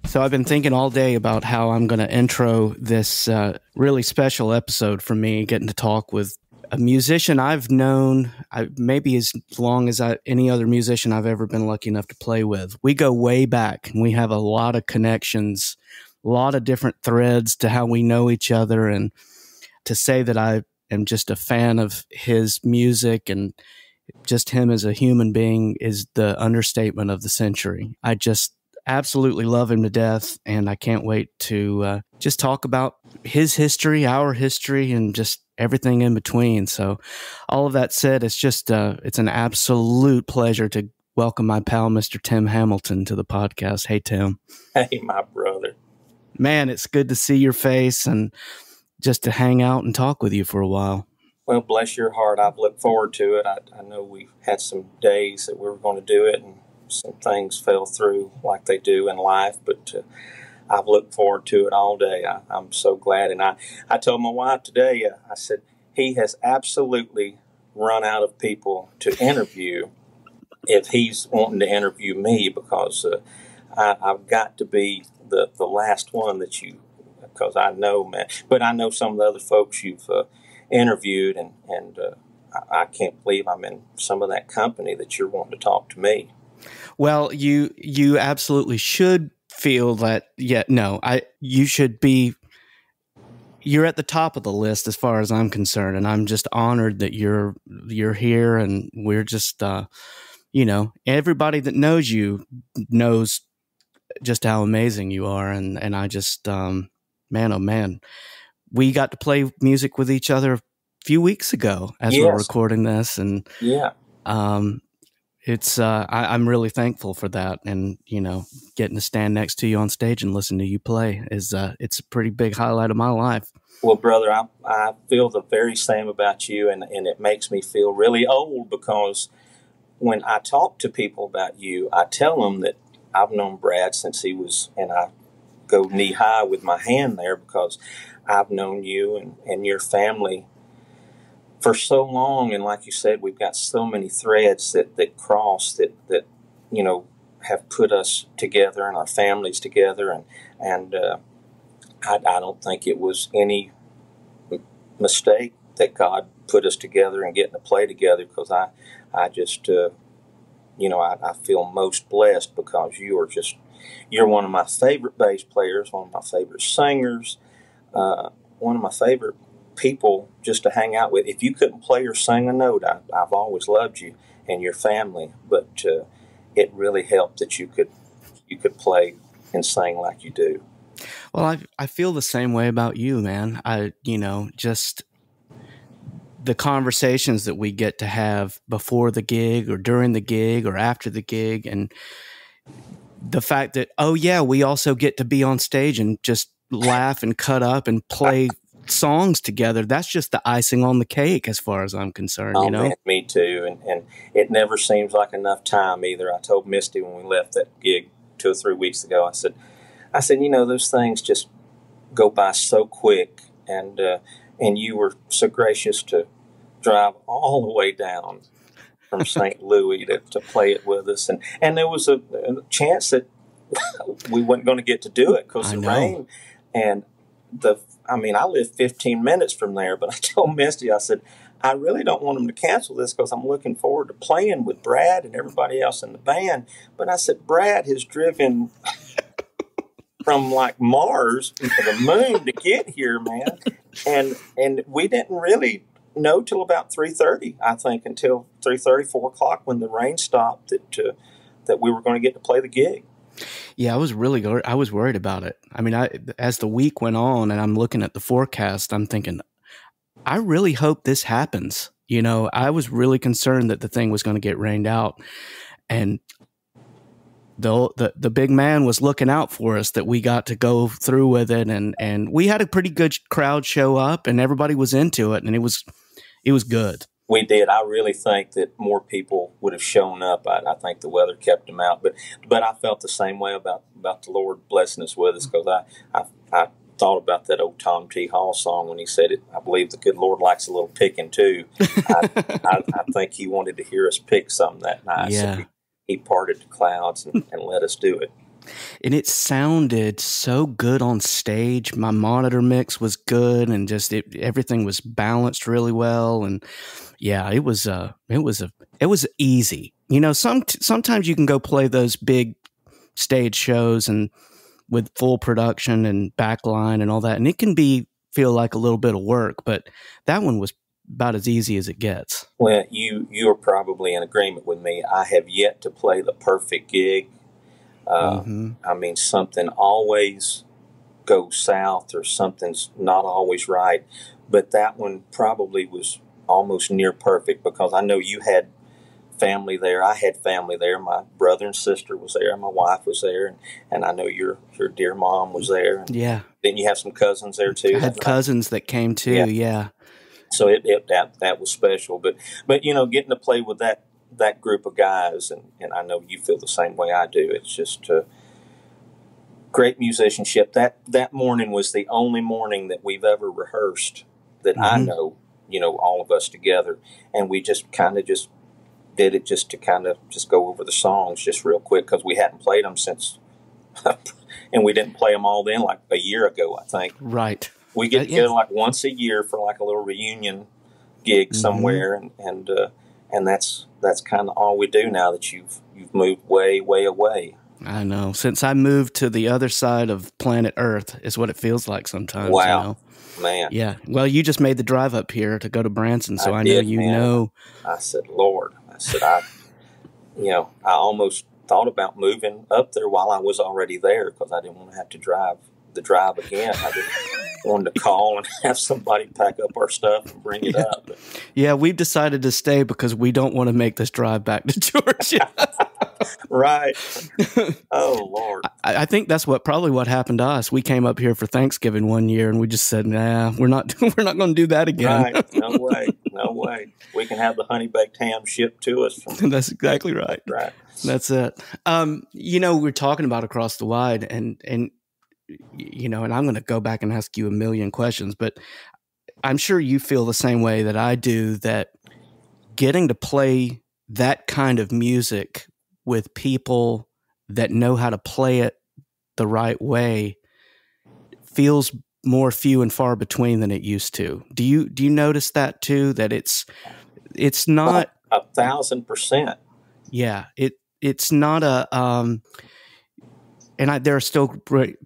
So I've been thinking all day about how I'm going to intro this really special episode for me, getting to talk with a musician I've known maybe as long as any other musician I've ever been lucky enough to play with. We go way back, and we have a lot of connections, a lot of different threads to how we know each other. And to say that I am just a fan of his music and just him as a human being is the understatement of the century. I just absolutely love him to death, and I can't wait to just talk about his history, our history, and just everything in between. So all of that said, it's just it's an absolute pleasure to welcome my pal, Mr. Tim Hamilton, to the podcast. Hey, Tim. Hey, my brother. Man, it's good to see your face and just to hang out and talk with you for a while. Well, bless your heart. I've looked forward to it. I know we've had some days that we were going to do it, and some things fell through like they do in life, but I've looked forward to it all day. I'm so glad. And I told my wife today, I said, he has absolutely run out of people to interview if he's wanting to interview me, because I've got to be the last one that you, because I know, man. But I know some of the other folks you've interviewed, and I can't believe I'm in some of that company that you're wanting to talk to me. Well, you absolutely should feel that. Yeah, no, you should be. You're at the top of the list as far as I'm concerned, and I'm just honored that you're here, and we're just, everybody that knows you knows just how amazing you are, and I just, man, oh man, we got to play music with each other a few weeks ago as we're recording this, and yeah. It's I'm really thankful for that, and getting to stand next to you on stage and listen to you play is it's a pretty big highlight of my life. Well, brother, I feel the very same about you, and it makes me feel really old, because when I talk to people about you, I tell them that I've known Brad since he was, and I go knee high with my hand there, because I've known you and your family for so long, and like you said, we've got so many threads that cross that have put us together and our families together, and I don't think it was any mistake that God put us together and getting to play together, because I just I feel most blessed, because you're one of my favorite bass players, one of my favorite singers, one of my favorite people just to hang out with. If you couldn't play or sing a note, I've always loved you and your family, but it really helped that you could play and sing like you do. Well, I feel the same way about you, man. Just the conversations that we get to have before the gig or during the gig or after the gig, and the fact that, oh yeah, we also get to be on stage and just laugh and cut up and play songs together. That's just the icing on the cake as far as I'm concerned. Oh, man, me too. And it never seems like enough time either. I told Misty when we left that gig 2 or 3 weeks ago, I said, those things just go by so quick, and you were so gracious to drive all the way down from St. Louis to play it with us, and there was a chance that we weren't going to get to do it because of the rain, and I live 15 minutes from there, but I told Misty, I said, I really don't want them to cancel this, because I'm looking forward to playing with Brad and everybody else in the band. But I said, Brad has driven from like Mars to the moon to get here, man. And we didn't really know till about 3:30, I think, until 3:30, 4 o'clock when the rain stopped, that we were going to get to play the gig. Yeah, I was worried about it. I mean, as the week went on and I'm looking at the forecast, I'm thinking, I really hope this happens. I was really concerned that the thing was going to get rained out, and the big man was looking out for us, that we got to go through with it, and we had a pretty good crowd show up, and everybody was into it, and it was good. We did. I really think that more people would have shown up. I think the weather kept them out, but I felt the same way about the Lord blessing us with us, because I thought about that old Tom T. Hall song when he said it. I believe the good Lord likes a little picking too. I think he wanted to hear us pick something that night. Yeah. So he parted the clouds and let us do it. And it sounded so good on stage. My monitor mix was good, and just everything was balanced really well. And yeah, it was easy. You know, sometimes you can go play those big stage shows and with full production and backline and all that, and it can feel like a little bit of work, but that one was about as easy as it gets. Well, you're probably in agreement with me. I have yet to play the perfect gig. I mean, something always goes south or something's not always right. But that one probably was almost near perfect because I know you had family there. I had family there. My brother and sister was there. My wife was there. And I know your dear mom was there. And yeah. Didn't you have some cousins there too? I had cousins that came too, yeah. So that was special. But you know, getting to play with that group of guys, and I know you feel the same way I do. It's just great musicianship. That morning was the only morning that we've ever rehearsed that I know, you know, all of us together. And we just kind of just did it just to kind of just go over the songs just real quick because we hadn't played them since, and we didn't play them all then like a year ago, I think. Right. We get together like once a year for like a little reunion gig somewhere, and that's kind of all we do now that you've moved way, way away. I know. Since I moved to the other side of planet Earth is what it feels like sometimes. Wow. You know? Man. Yeah. Well, you just made the drive up here to go to Branson, so I know you know. I said, Lord. I said, I almost thought about moving up there while I was already there because I didn't want to have to drive again. I just wanted to call and have somebody pack up our stuff and bring it up. Yeah, we've decided to stay because we don't want to make this drive back to Georgia. Right. Oh, Lord. I think that's probably what happened to us. We came up here for Thanksgiving one year and we just said, nah, we're not going to do that again. Right. No way. We can have the honey baked ham shipped to us. That's exactly right. Right. That's it. You know, we're talking about Across the Wide and you know, and I'm going to go back and ask you a million questions, but I'm sure you feel the same way that I do, that getting to play that kind of music with people that know how to play it the right way feels more few and far between than it used to. Do you notice that too? That it's not 1,000%. Yeah, it's not a and there are still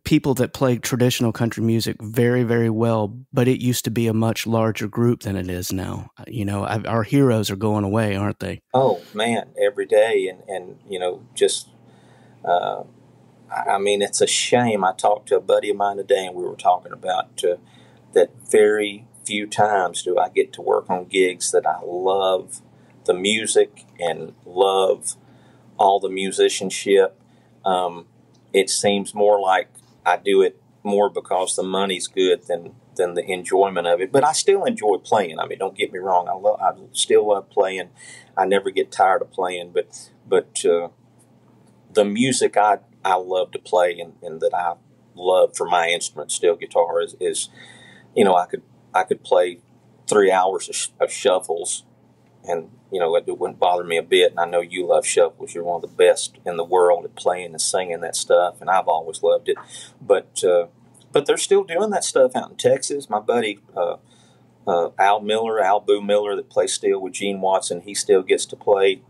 people that play traditional country music very, very well, but it used to be a much larger group than it is now. You know, our heroes are going away, aren't they? Oh, man, every day. And you know, just, I mean, it's a shame. I talked to a buddy of mine today, and we were talking about that very few times do I get to work on gigs that I love the music and love all the musicianship. It seems more like I do it more because the money's good than the enjoyment of it. But I still enjoy playing. I mean, don't get me wrong. I still love playing. I never get tired of playing. But the music I love to play and that I love for my instrument, steel guitar, is you know, I could play 3 hours of shuffles. And, you know, it wouldn't bother me a bit. And I know you love shuffles. You're one of the best in the world at playing and singing that stuff. And I've always loved it. But they're still doing that stuff out in Texas. My buddy, Al Boo Miller, that plays steel with Gene Watson, he still gets to play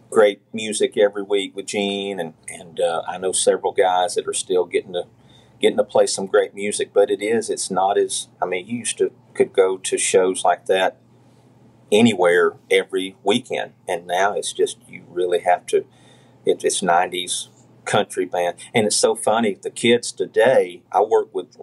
great music every week with Gene. And I know several guys that are still getting to play some great music. But it's not as, I mean, you could go to shows like that anywhere every weekend, and now it's just you really have to. It's 90s country band, and it's so funny. The kids today, I work with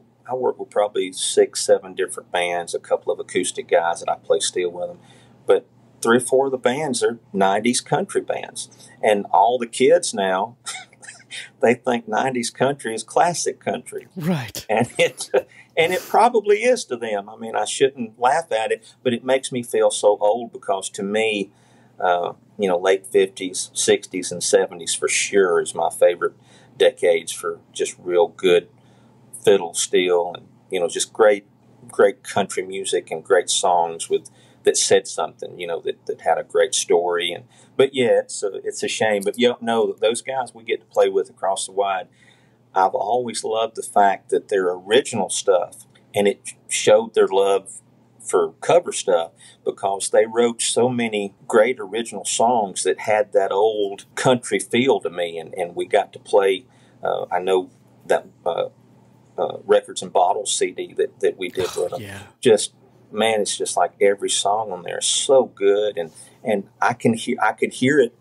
probably 6-7 different bands, a couple of acoustic guys that I play steel with them, but 3 or 4 of the bands are 90s country bands, and all the kids now they think 90s country is classic country, right? And it probably is to them. I mean, I shouldn't laugh at it, but it makes me feel so old because to me, you know, late 50s, 60s, and 70s for sure is my favorite decades for just real good fiddle, steel, and, you know, just great country music and great songs with that said something, that had a great story. But yeah, it's a shame. But you don't know that those guys we get to play with across the wide. I've always loved the fact that their original stuff, and it showed their love for cover stuff, because they wrote so many great original songs that had that old country feel to me, and we got to play. I know that Records and Bottles CD that we did with them. Yeah. Just, man, it's just like every song on there is so good, and I could hear it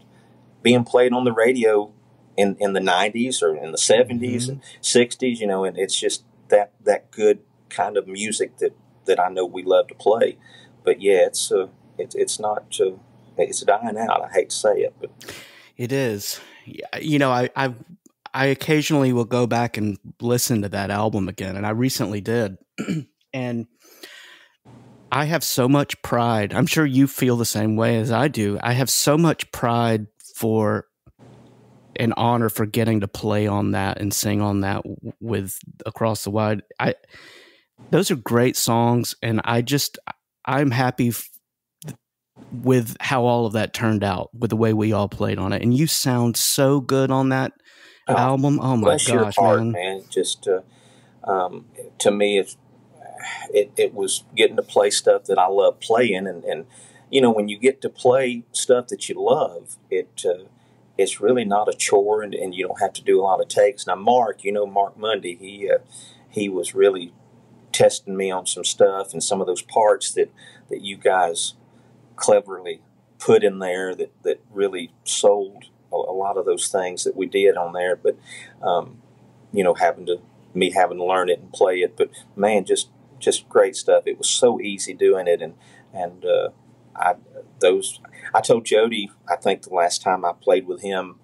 being played on the radio in the 90s or in the 70s and 60s, and it's just that good kind of music that I know we love to play. But yeah, it's not it's dying out. I hate to say it, but it is. I occasionally will go back and listen to that album again, and I recently did. And I have so much pride. I'm sure you feel the same way as I do. I have so much pride for an honor for getting to play on that and sing on that with Across the Wide. Those are great songs, and I'm happy with how all of that turned out, with the way we all played on it. And you sound so good on that album. Oh my gosh, man! Just to me, it was getting to play stuff that I love playing, and when you get to play stuff that you love, it's really not a chore, and you don't have to do a lot of takes. Now, Mark Mundy, he was really testing me on some stuff, and some of those parts that you guys cleverly put in there that really sold a lot of those things that we did on there. But having to learn it and play it. But man, just great stuff. It was so easy doing it, and I told Jody, I think the last time I played with him,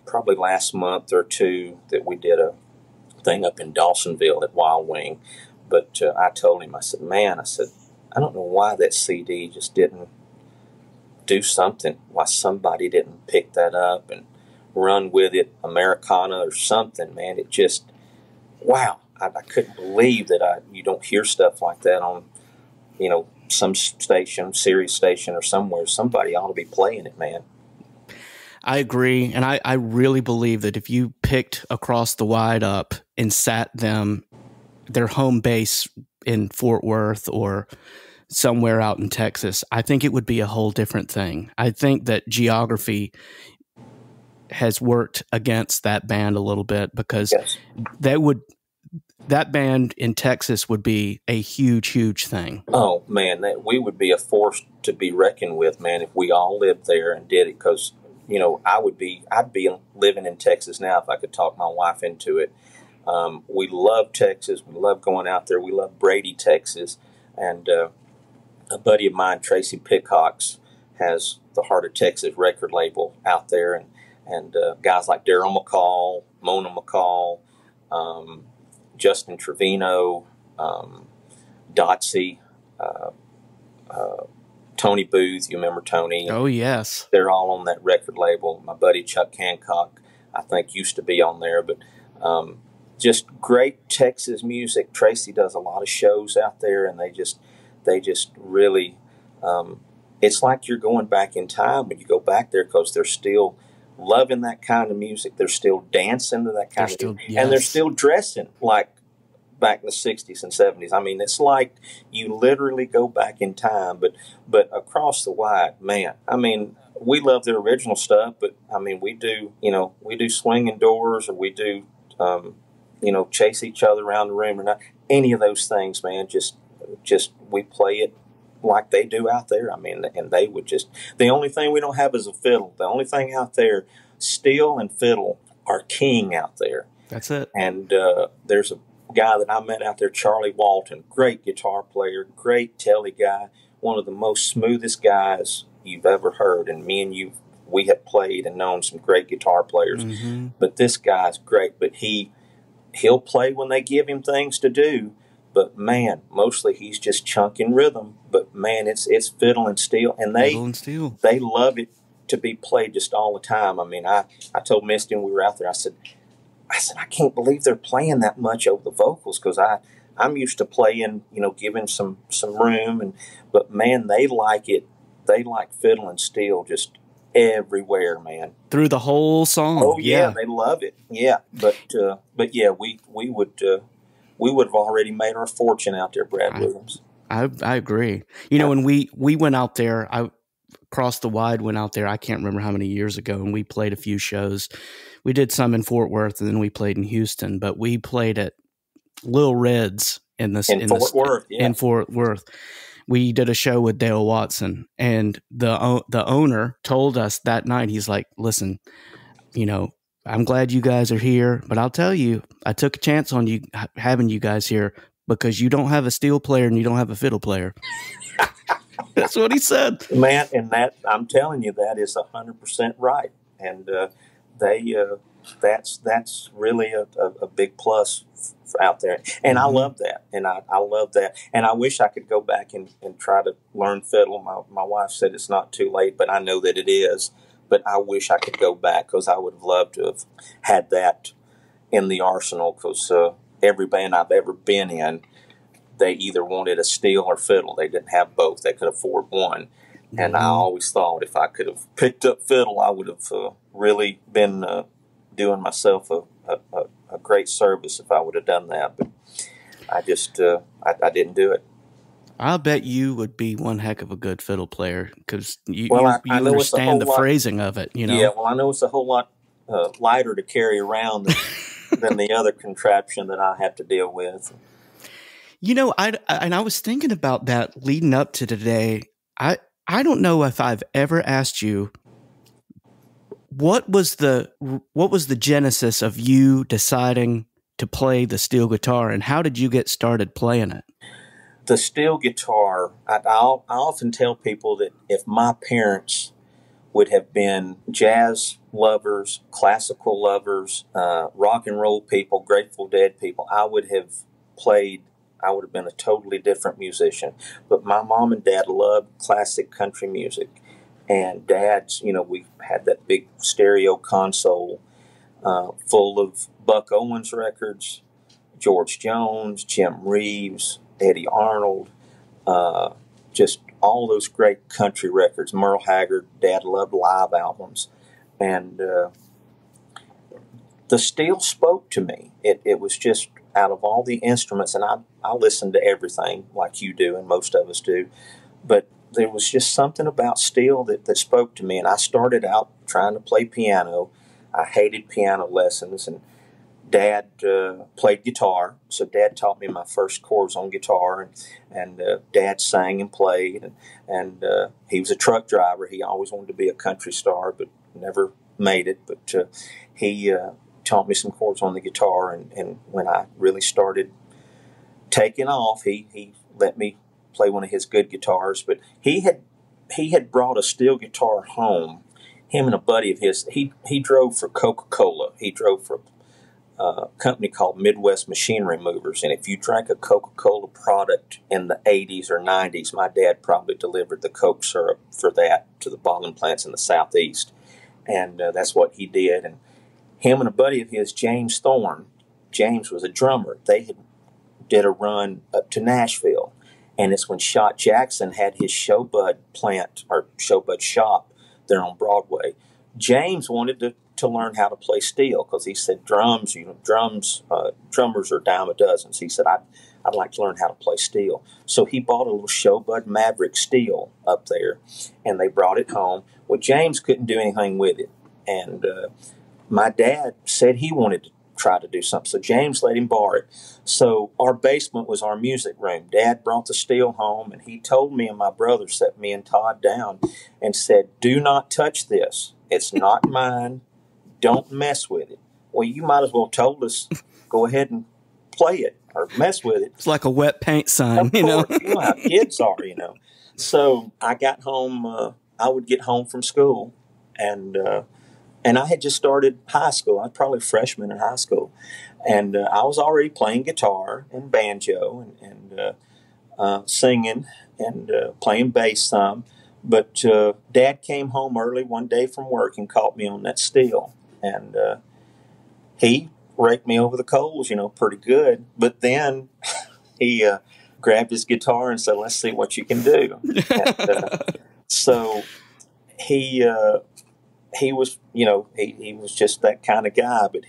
probably last month or two, that we did a thing up in Dawsonville at Wild Wing. But I told him, I said, I don't know why that CD just didn't do something, why somebody didn't pick that up and run with it, Americana or something, man. It just, wow. I couldn't believe that you don't hear stuff like that on, some station, Sirius station or somewhere. Somebody ought to be playing it, man. I agree. And I really believe that if you picked Across the Wide up and sat their home base in Fort Worth or somewhere out in Texas, I think it would be a whole different thing. I think that geography has worked against that band a little bit, because that band in Texas would be a huge, huge thing. Oh man, we would be a force to be reckoned with, man, if we all lived there and did it. Because I'd be living in Texas now if I could talk my wife into it. We love Texas. We love going out there. We love Brady, Texas, and a buddy of mine, Tracy Pickox, has the Heart of Texas record label out there, and guys like Daryl McCall, Mona McCall, Justin Trevino, Dotsy, Tony Booth. You remember Tony? Oh, yes. They're all on that record label. My buddy Chuck Hancock, I think, used to be on there. But just great Texas music. Tracy does a lot of shows out there, and they just really, it's like you're going back in time when you go back there, because they're still loving that kind of music. They're still dancing to that kind of music. Yes. And they're still dressing like back in the 60s and 70s. I mean, it's like you literally go back in time. But Across the Wide, man, I mean, we love their original stuff, but I mean, we do swinging doors, or we do, chase each other around the room, or not any of those things, man. Just we play it like they do out there. I mean, and they would the only thing we don't have is a fiddle. The only thing out there, steel and fiddle are king out there. That's it. And there's a guy that I met out there, Charlie Walton, great guitar player, great telly guy, one of the most smoothest guys you've ever heard. And me and you, we have played and known some great guitar players. Mm-hmm. But this guy's great. But he'll play when they give him things to do. But man, mostly he's just chunking rhythm. But man, it's fiddle and steel, and they love it to be played just all the time. I mean, I told Misty when we were out there, I said, I can't believe they're playing that much over the vocals, because I I'm used to playing, giving some room, but man, they like it. They like fiddle and steel just everywhere, man. Through the whole song. Oh yeah, they love it. Yeah, but yeah, we would have already made our fortune out there, Brad Williams. I agree. When we went out there, Cross the Wide went out there, I can't remember how many years ago, and we played a few shows. We did some in Fort Worth, and then we played in Houston, but we played at Lil Red's in Fort Worth. Yeah. In Fort Worth. We did a show with Dale Watson, and the owner told us that night, he's like, listen, I'm glad you guys are here, but I'll tell you, I took a chance on you having you guys here because you don't have a steel player and you don't have a fiddle player. That's what he said, man. And that, I'm telling you, that is 100% right. And that's really a big plus out there. And I love that. And I love that. And I wish I could go back and try to learn fiddle. My wife said it's not too late, but I know that it is. But I wish I could go back because I would have loved to have had that in the arsenal, because every band I've ever been in, they either wanted a steel or fiddle. They didn't have both. They could afford one. And I always thought if I could have picked up fiddle, I would have really been doing myself a great service if I would have done that. But I just I didn't do it. I'll bet you would be one heck of a good fiddle player because you understand the phrasing of it. Yeah, well, I know it's a whole lot lighter to carry around than the other contraption that I have to deal with. I was thinking about that leading up to today. I don't know if I've ever asked you what was the genesis of you deciding to play the steel guitar, and how did you get started playing it? The steel guitar, I often tell people that if my parents would have been jazz lovers, classical lovers, rock and roll people, Grateful Dead people, I would have been a totally different musician. But my mom and dad loved classic country music. And Dad's, we had that big stereo console full of Buck Owens records, George Jones, Jim Reeves, Eddie Arnold, just all those great country records. Merle Haggard. Dad loved live albums. And the steel spoke to me. It was just out of all the instruments, and I listen to everything like you do and most of us do, but there was just something about steel that spoke to me. And I started out trying to play piano. I hated piano lessons, and Dad played guitar, so Dad taught me my first chords on guitar, and Dad sang and played, and he was a truck driver. He always wanted to be a country star, but never made it. But he taught me some chords on the guitar, and when I really started taking off, he let me play one of his good guitars. But he had brought a steel guitar home. Him and a buddy of his, he drove for Coca-Cola. He drove for a company called Midwest Machinery Movers. And if you drank a Coca-Cola product in the 80s or 90s, my dad probably delivered the Coke syrup for that to the bottling plants in the Southeast. And that's what he did. And him and a buddy of his, James Thorne, James was a drummer. They did a run up to Nashville. And it's when Shot Jackson had his Showbud plant or Showbud shop there on Broadway. James wanted to learn how to play steel because he said drummers are dime a dozen. So he said, I'd like to learn how to play steel. So he bought a little Showbud Maverick steel up there, and they brought it home. Well, James couldn't do anything with it. And my dad said he wanted to try to do something. So James let him borrow it. So our basement was our music room. Dad brought the steel home, and he told me and my brother, set me and Todd down, and said, do not touch this. It's not mine. Don't mess with it. Well, you might as well told us, go ahead and play it or mess with it. It's like a wet paint sign, you know how kids are, So I got home, I would get home from school, and I had just started high school. I was probably a freshman in high school. And I was already playing guitar and banjo and singing and playing bass some. But Dad came home early one day from work and caught me on that steel. And he raked me over the coals, pretty good. But then he grabbed his guitar and said, "Let's see what you can do." And, so he was, he was just that kind of guy. But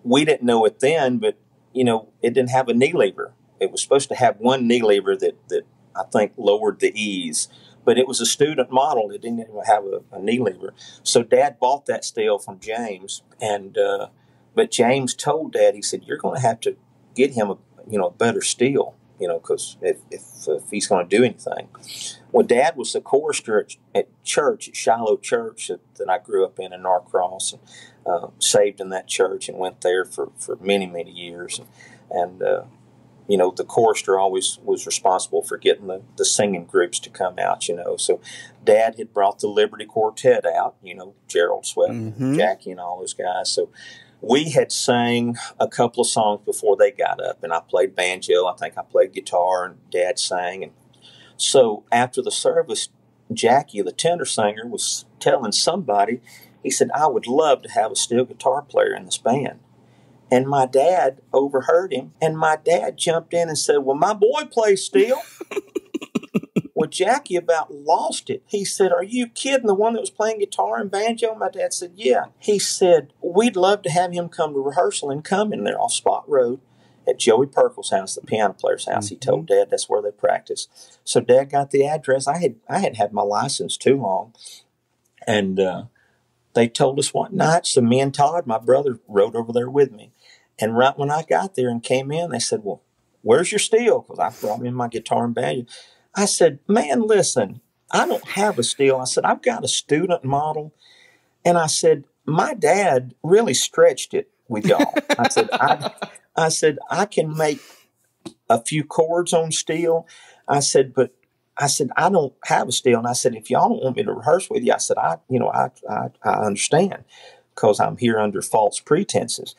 we didn't know it then, but it didn't have a knee lever. It was supposed to have one knee lever that I think lowered the E's, but it was a student model. It didn't even have a knee lever. So Dad bought that steel from James, and but James told Dad, he said, "You're going to have to get him a better steel, because if he's going to do anything." Well, Dad was the chorister at church, at Shiloh Church that I grew up in Norcross, and saved in that church and went there for many, many years. And the chorister always was responsible for getting the singing groups to come out, So Dad had brought the Liberty Quartet out, Gerald Sweat, Jackie, and all those guys. So we had sang a couple of songs before they got up, and I played banjo. I think I played guitar, and Dad sang. And so after the service, Jackie, the tenor singer, was telling somebody, he said, "I would love to have a steel guitar player in this band." And my dad overheard him, and my dad jumped in and said, "Well, my boy plays steel." Well, Jackie about lost it. He said, "Are you kidding? The one that was playing guitar and banjo?" My dad said, "Yeah." He said, "We'd love to have him come to rehearsal," and come in there off Spot Road at Joey Perkle's house, the piano player's house. He told Dad that's where they practice. So Dad got the address. I had my license too long, and they told us what night. So me and Todd, my brother, rode over there with me. And right when I got there and came in, they said, "Well, where's your steel?" Because I brought in my guitar and banjo. I said, "Man, listen, I don't have a steel." I said, "I've got a student model." And I said, "My dad really stretched it with y'all." I said, "I can make a few chords on steel." I said, "But I don't have a steel." And I said, "If y'all don't want me to rehearse with you," I said, I understand, because I'm here under false pretenses.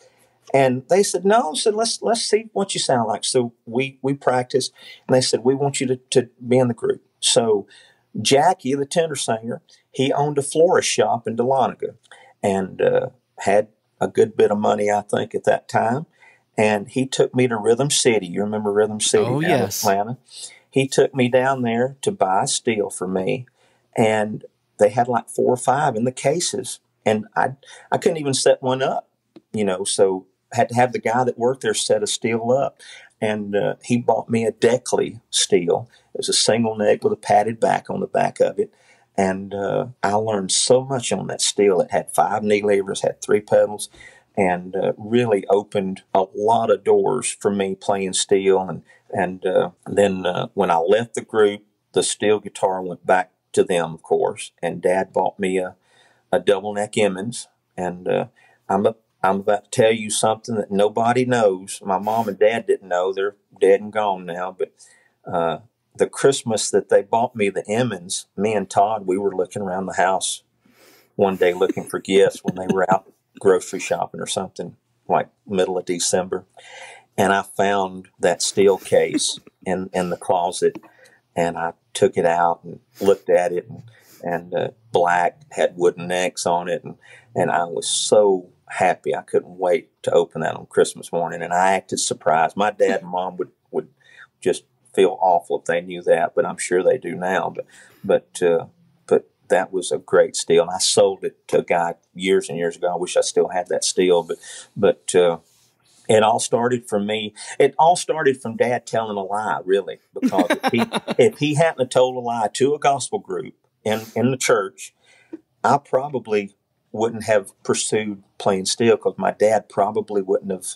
And they said, "No." I said, let's see what you sound like. So we practiced, and they said, "We want you to be in the group." So Jackie, the tenor singer, he owned a florist shop in Dahlonega, and had a good bit of money, I think, at that time. And he took me to Rhythm City. You remember Rhythm City down in Atlanta? He took me down there to buy steel for me, and they had like 4 or 5 in the cases, and I couldn't even set one up, so had to have the guy that worked there set a steel up. And he bought me a Deckley steel. It was a single neck with a padded back on the back of it. And I learned so much on that steel. It had 5 knee levers, had 3 pedals, and really opened a lot of doors for me playing steel. And then when I left the group, the steel guitar went back to them, of course. And Dad bought me a double neck Emmons. And I'm about to tell you something that nobody knows. My mom and dad didn't know. They're dead and gone now. But the Christmas that they bought me the Emmons, me and Todd, we were looking around the house one day looking for gifts when they were out grocery shopping or something, like middle of December. And I found that steel case in the closet, and I took it out and looked at it, and black, had wooden necks on it. And I was so happy. I couldn't wait to open that on Christmas morning, and I acted surprised. My dad and mom would just feel awful if they knew that, but I'm sure they do now. But that was a great steel, and I sold it to a guy years and years ago. I wish I still had that steel, but it all started from me. It all started from Dad telling a lie, really, because if he hadn't have told a lie to a gospel group in the church, I probably wouldn't have pursued playing steel, because my dad probably wouldn't have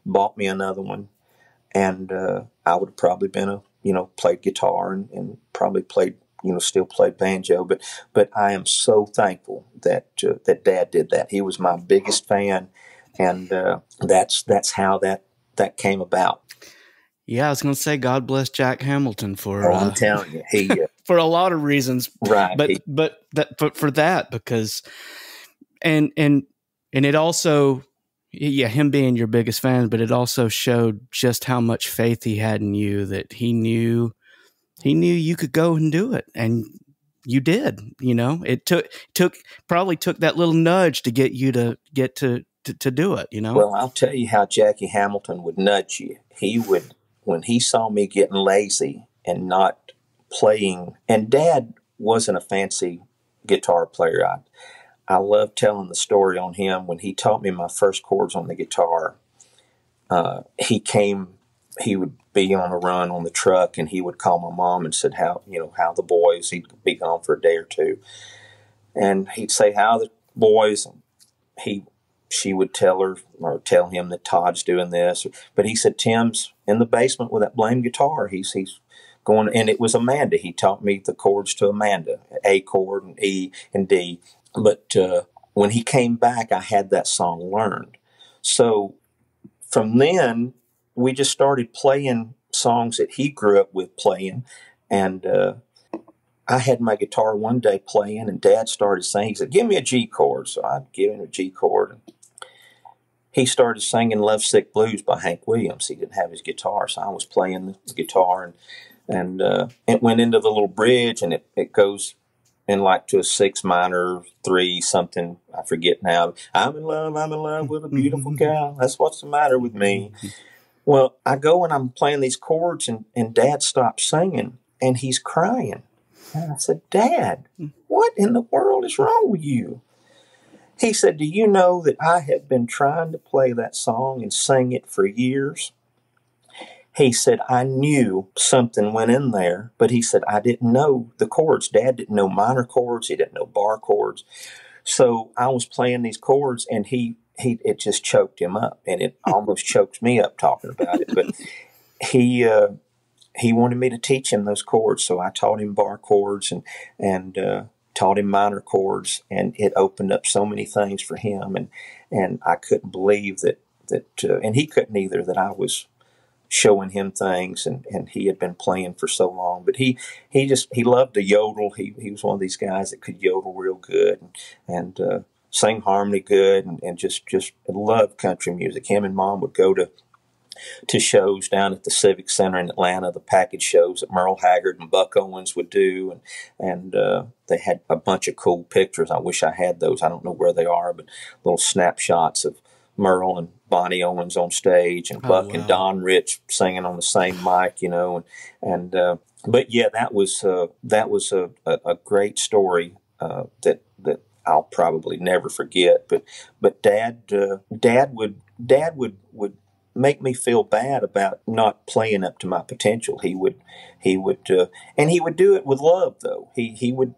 bought me another one, and I would have probably been played guitar and probably played still played banjo. But I am so thankful that Dad did that. He was my biggest fan, and that's how that came about. Yeah, I was going to say, God bless Jack Hamilton for. I'm telling you, he for a lot of reasons, right? But for that, because. And it also, him being your biggest fan, but it also showed just how much faith he had in you, that he knew you could go and do it, and you did. It probably took that little nudge to get you to get to do it. Well, I'll tell you how Jackie Hamilton would nudge you. He would when he saw me getting lazy and not playing, and Dad wasn't a fancy guitar player. I love telling the story on him. When he taught me my first chords on the guitar, he would be on a run on the truck, and he would call my mom and said how the boys, he'd be gone for a day or two. And he'd say, how the boys, she would tell her or tell him that Todd's doing this. But he said, Tim's in the basement with that blame guitar. He's going, and it was Amanda. He taught me the chords to Amanda, A chord and E and D. But when he came back, I had that song learned. So from then, we just started playing songs that he grew up with playing. And I had my guitar one day playing, and Dad started saying, he said, give me a G chord. So I'd give him a G chord. And he started singing Lovesick Blues by Hank Williams. He didn't have his guitar, so I was playing the guitar. And it went into the little bridge, and it goes in like to a 6 minor 3 something, I forget now. I'm in love with a beautiful gal. That's what's the matter with me. Well, I go and I'm playing these chords, and Dad stops singing, and he's crying. And I said, Dad, what in the world is wrong with you? He said, do you know that I have been trying to play that song and sing it for years? He said, I knew something went in there, but he said, I didn't know the chords. Dad didn't know minor chords. He didn't know bar chords. So I was playing these chords, and it just choked him up, and it almost choked me up talking about it. But he wanted me to teach him those chords. So I taught him bar chords and taught him minor chords, and it opened up so many things for him. And I couldn't believe that and he couldn't either, that I was showing him things, and he had been playing for so long. But he loved to yodel. He was one of these guys that could yodel real good and sing harmony good, and just loved country music. Him and Mom would go to shows down at the Civic Center in Atlanta, the package shows that Merle Haggard and Buck Owens would do, and they had a bunch of cool pictures. I wish I had those. I don't know where they are, but little snapshots of Merle and Bonnie Owens on stage, and Buck and Don Rich singing on the same mic, but yeah, that was a great story that I'll probably never forget. But Dad would make me feel bad about not playing up to my potential. He would and he would do it with love, though. He would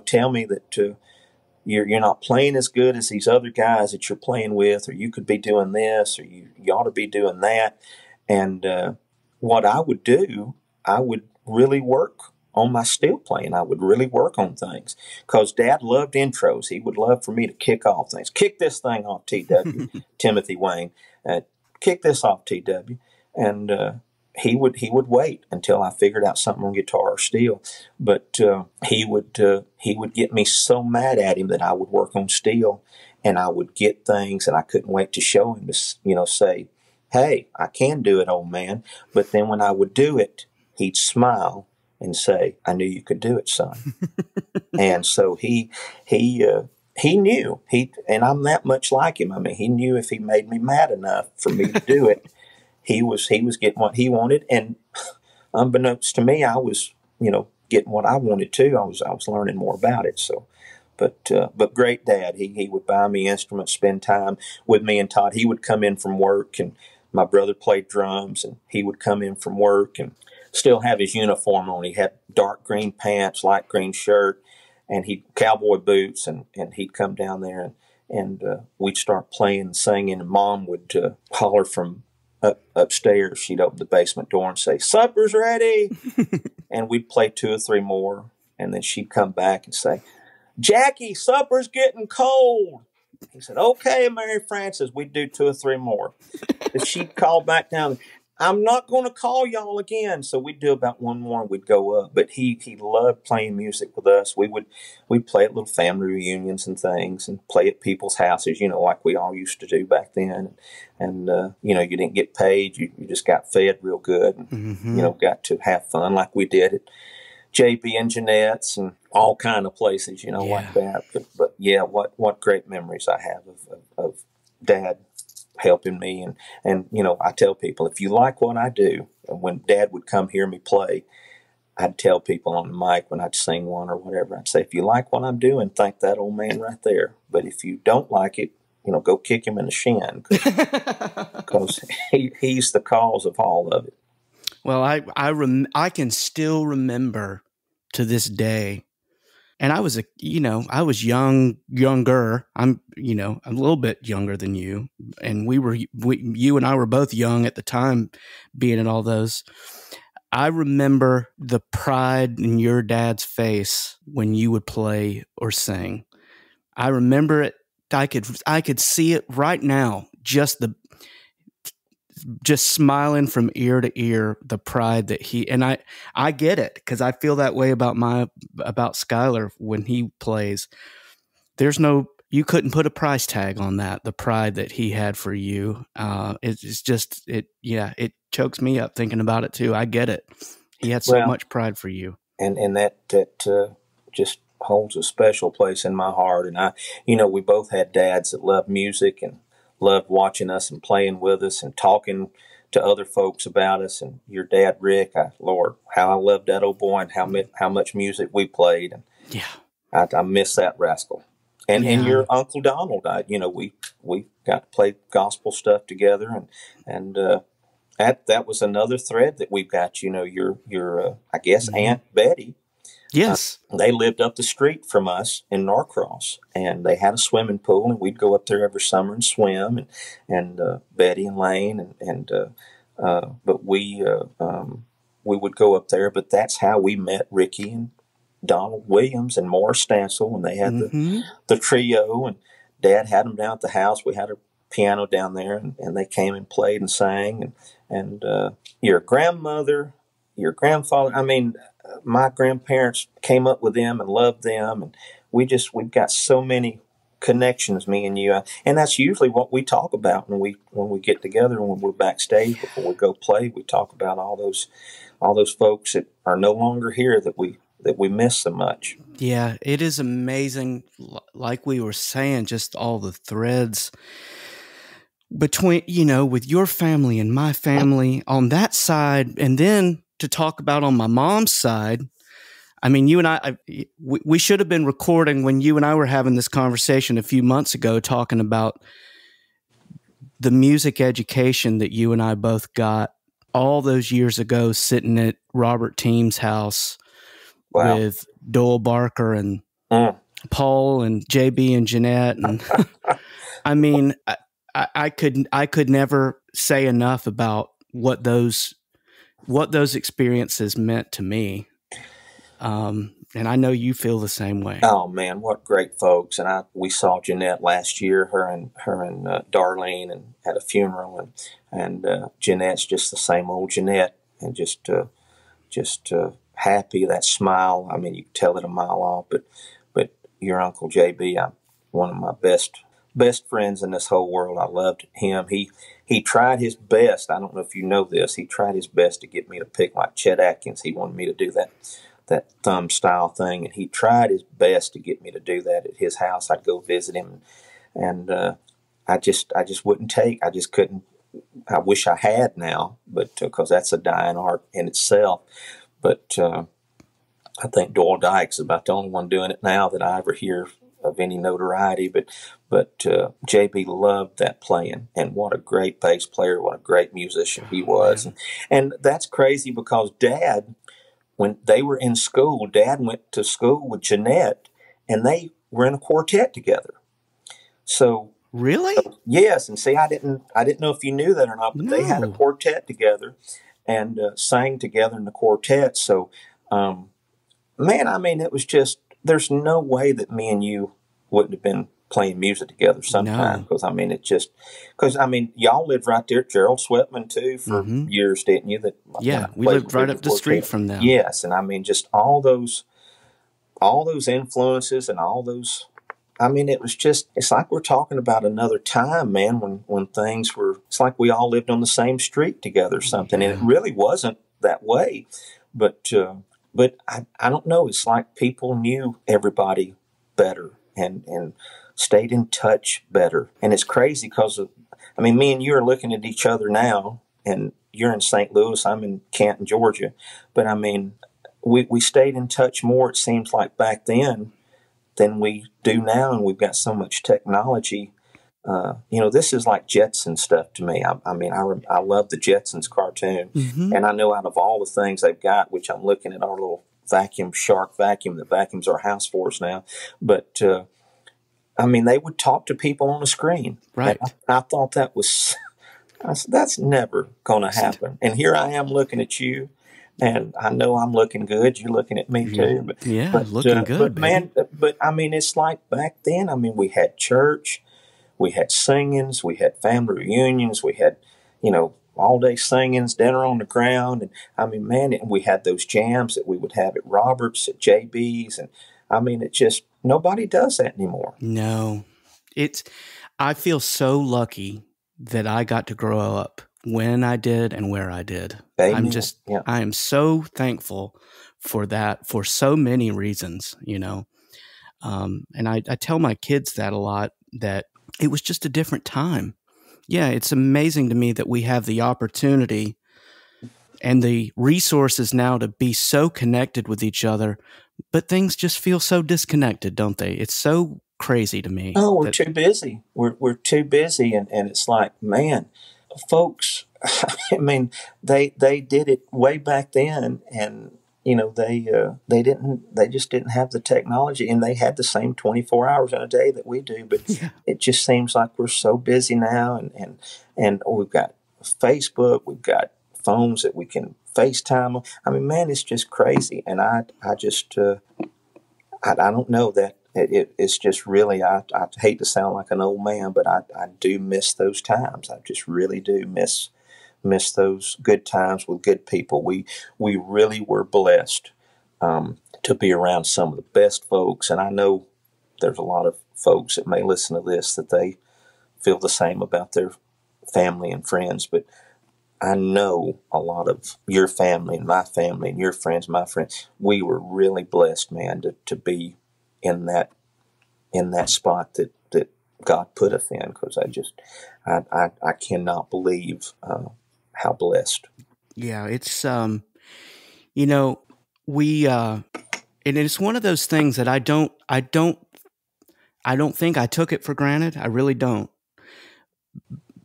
tell me that you're not playing as good as these other guys that you're playing with, or you could be doing this, or you ought to be doing that. And what I would do, I would really work on my steel playing. I would really work on things, because Dad loved intros. He would love for me to kick off things. Kick this thing off, TW. Timothy Wayne. Kick this off, TW. And he would wait until I figured out something on guitar or steel. But he would get me so mad at him that I would work on steel, and I would get things, and I couldn't wait to show him, to say, hey, I can do it, old man. But then when I would do it, he'd smile and say, I knew you could do it, son. And so he knew, and I'm that much like him. I mean, he knew if he made me mad enough for me to do it, he was getting what he wanted. And unbeknownst to me, I was, getting what I wanted too. I was learning more about it. So, but great Dad. He would buy me instruments, spend time with me and Todd. He would come in from work, and my brother played drums, and he would come in from work and still have his uniform on. He had dark green pants, light green shirt, and cowboy boots, and he'd come down there, and we'd start playing and singing, and Mom would holler from upstairs. She'd open the basement door and say, supper's ready. And we'd play 2 or 3 more, and then she'd come back and say, Jackie, supper's getting cold. He said, okay, Mary Frances. We'd do 2 or 3 more. But she'd call back down, I'm not going to call y'all again. So we'd do about 1 more and we'd go up. But he loved playing music with us. We'd play at little family reunions and things, and play at people's houses, like we all used to do back then. And you didn't get paid. You just got fed real good, and, got to have fun like we did at JB and Jeanette's and all kind of places, like that. But yeah, what great memories I have of Dad helping me. And, you know, I tell people, if you like what I do, when Dad would come hear me play, I'd tell people on the mic when I'd sing one or whatever, I'd say, if you like what I'm doing, thank that old man right there. But if you don't like it, you know, go kick him in the shin, because he's the cause of all of it. Well, I can still remember to this day, and I was younger. I'm a little bit younger than you, and you and I were both young at the time, being in all those. I remember the pride in your dad's face when you would play or sing. I remember it. I could see it right now. Just smiling from ear to ear, the pride that I get it, because I feel that way about Skylar when he plays. You couldn't put a price tag on that. The pride that he had for you. It chokes me up thinking about it too. I get it. He had so much pride for you. And that just holds a special place in my heart. And we both had dads that loved music and loved watching us and playing with us and talking to other folks about us. And your dad, Rick, Lord, how I loved that old boy and how much music we played. And I miss that rascal. And your Uncle Donald, we got to play gospel stuff together, and that was another thread that we've got. Your I guess Aunt Betty. Yes, they lived up the street from us in Norcross, and they had a swimming pool, and we'd go up there every summer and swim. And Betty and Lane, but we would go up there. But that's how we met Ricky and Donald Williams and Morris Stansel, and they had the trio, and Dad had them down at the house. We had a piano down there, and they came and played and sang, and your grandmother, your grandfather, my grandparents came up with them and loved them, and we've got so many connections, me and you, and that's usually what we talk about when we get together and when we're backstage before we go play. We talk about all those folks that are no longer here that we miss so much. Yeah, it is amazing. Like we were saying, just all the threads between, with your family and my family on that side. And then to talk about on my mom's side, you and we should have been recording when you and I were having this conversation a few months ago, talking about the music education that you and I both got all those years ago, sitting at Robert Team's house. Wow. With Doyle Barker and Paul and JB and Jeanette. And I could never say enough about what those experiences meant to me. And I know you feel the same way. Oh man, what great folks. And we saw Jeanette last year, her and Darlene, and at a funeral, and Jeanette's just the same old Jeanette, and just happy, that smile. You can tell it a mile off. But your Uncle JB, one of my best friends in this whole world. I loved him. He tried his best. I don't know if you know this. He tried his best to get me to pick like Chet Atkins. He wanted me to do that thumb style thing, and he tried his best to get me to do that at his house. I'd go visit him, and I just wouldn't take. I just couldn't. I wish I had now, but because that's a dying art in itself. But I think Doyle Dykes is about the only one doing it now that I ever hear of any notoriety. But JB loved that playing, and what a great bass player, what a great musician he was. And that's crazy because Dad, when they were in school, Dad went to school with Jeanette, and they were in a quartet together. So really, yes. And see, I didn't know if you knew that or not, but they had a quartet together and sang together in the quartet. So, it was just, there's no way that me and you wouldn't have been playing music together sometime. Because, y'all lived right there at Gerald Sweatman, too, for years, didn't you? We lived right up the street from them. Yes, and just all those influences and all those, it was just, it's like we're talking about another time, man, when things were, it's like we all lived on the same street together or something. And it really wasn't that way. But I don't know. It's like people knew everybody better and stayed in touch better. And it's crazy because I mean, me and you are looking at each other now, and you're in St. Louis, I'm in Canton, Georgia. But I mean, we stayed in touch more, it seems like, back then than we do now, and we've got so much technology. This is like Jetson stuff to me. I love the Jetsons cartoon, Mm-hmm. and I know out of all the things they've got, which I'm looking at our little shark vacuum that vacuums our house for us now, but they would talk to people on the screen. Right. I thought that was, that's never going to happen. And here I am looking at you, and I know I'm looking good. You're looking at me too. Looking good, but man, it's like back then. I mean, we had church, we had singings, we had family reunions, we had, all day singings, dinner on the ground. And and we had those jams that we would have at Roberts, at JB's. And it just, nobody does that anymore. No, I feel so lucky that I got to grow up when I did and where I did. Amen. I am so thankful for that for so many reasons, and I tell my kids that a lot, that it was just a different time. Yeah, it's amazing to me that we have the opportunity and the resources now to be so connected with each other, but things just feel so disconnected, don't they? It's so crazy to me. Oh, we're too busy. We're too busy, and it's like, man, folks, they did it way back then, and they just didn't have the technology, and they had the same 24 hours in a day that we do. But it just seems like we're so busy now, and we've got Facebook, we've got phones that we can FaceTime. Man, it's just crazy, and I don't know that it's just really. I hate to sound like an old man, but I do miss those times. I just really do miss those good times with good people. We really were blessed to be around some of the best folks, and I know there's a lot of folks that may listen to this that they feel the same about their family and friends, but I know a lot of your family and my family and your friends, my friends, we were really blessed, man, to be in that spot that God put us in, because I cannot believe how blessed. Yeah, it's we and it's one of those things that I don't think I took it for granted. I really don't.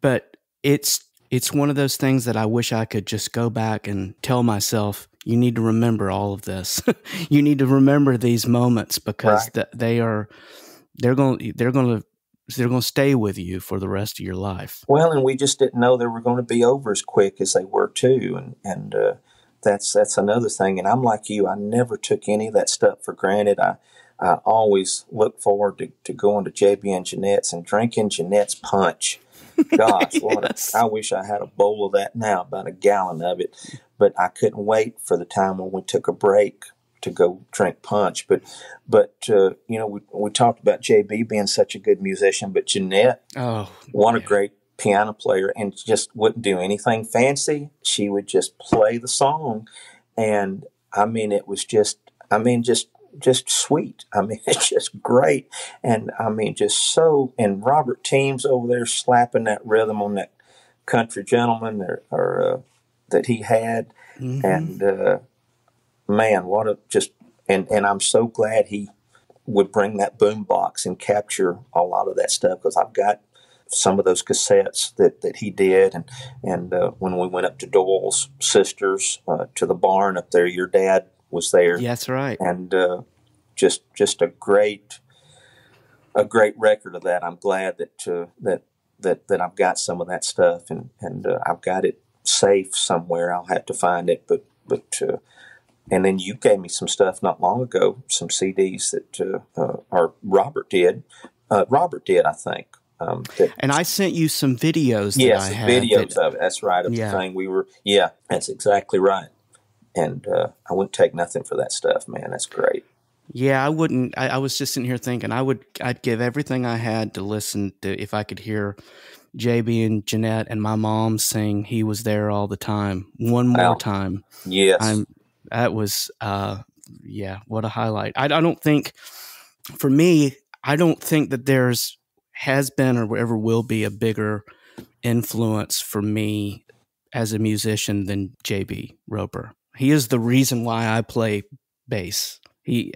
But it's one of those things that I wish I could just go back and tell myself, you need to remember all of this. You need to remember these moments, because they're going to stay with you for the rest of your life. Well, and we just didn't know they were going to be over as quick as they were too, and that's another thing. And I'm like you, I never took any of that stuff for granted. I always look forward to going to JB and Jeanette's and drinking Jeanette's punch. Gosh, Yes. I wish I had a bowl of that now, about a gallon of it. But I couldn't wait for the time when we took a break to go drink punch. But we talked about JB being such a good musician, but Jeanette, a great piano player, and just wouldn't do anything fancy. She would just play the song, and it was just sweet. It's just great. And just so, and Robert Teams over there slapping that rhythm on that Country Gentleman or that he had. Mm-hmm. And man, and I'm so glad he would bring that boom box and capture a lot of that stuff, because I've got some of those cassettes that he did. And when we went up to Doyle's sisters, to the barn up there, your dad was there. Yeah, that's right. And just a great record of that. I'm glad that I've got some of that stuff, and I've got it safe somewhere. I'll have to find it, but and then you gave me some stuff not long ago, some CDs that or Robert did, I think. And I sent you some videos that I had. Yes, videos of it. That's right. Of the thing we were. Yeah, that's exactly right. And I wouldn't take nothing for that stuff, man. That's great. Yeah, I wouldn't. I was just sitting here thinking I'd give everything I had to listen to, if I could hear JB and Jeanette and my mom sing "He Was There All the Time" one more time. Yes, that was what a highlight. I don't think, for me, I don't think that has been or ever will be a bigger influence for me as a musician than JB Roper. He is the reason why I play bass. He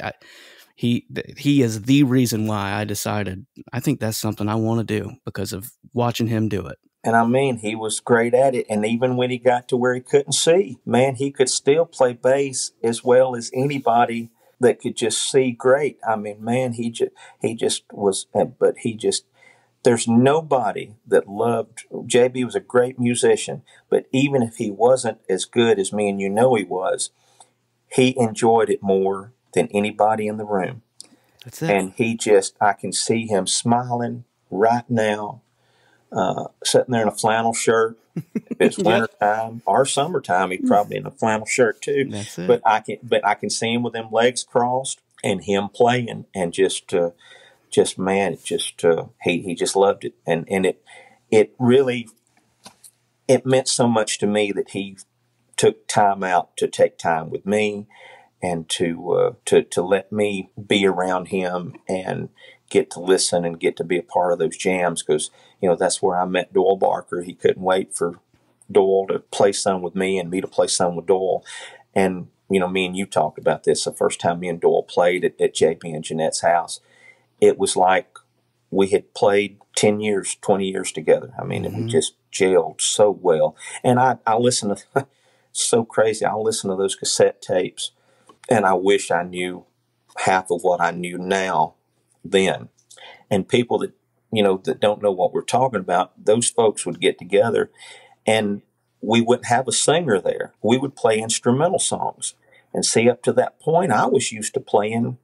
is the reason why I decided I think that's something I want to do because of watching him do it. And I mean, he was great at it. And even when he got to where he couldn't see, man, he could still play bass as well as anybody that could just see great. I mean, man, he just was, but he just, there's nobody that loved, JB was a great musician, but even if he wasn't as good as me and you know he was, he enjoyed it more than anybody in the room. That's it. And he just, I can see him smiling right now, sitting there in a flannel shirt. If it's wintertime or summertime, he's probably in a flannel shirt too. That's it. But I can see him with them legs crossed and him playing and just man, he just loved it. And it really, it meant so much to me that he took time out to take time with me and to let me be around him and get to listen and get to be a part of those jams. Because, you know, that's where I met Doyle Barker. He couldn't wait for Doyle to play some with me and me to play some with Doyle. And, you know, me and you talked about this the first time me and Doyle played at JP and Jeanette's house. It was like we had played 10 years, 20 years together. I mean, we just gelled so well. And I listen to, so crazy, I listen to those cassette tapes and I wish I knew half of what I knew now then. And people that, you know, that don't know what we're talking about, those folks would get together and we wouldn't have a singer there. We would play instrumental songs. And see, up to that point, I was used to playing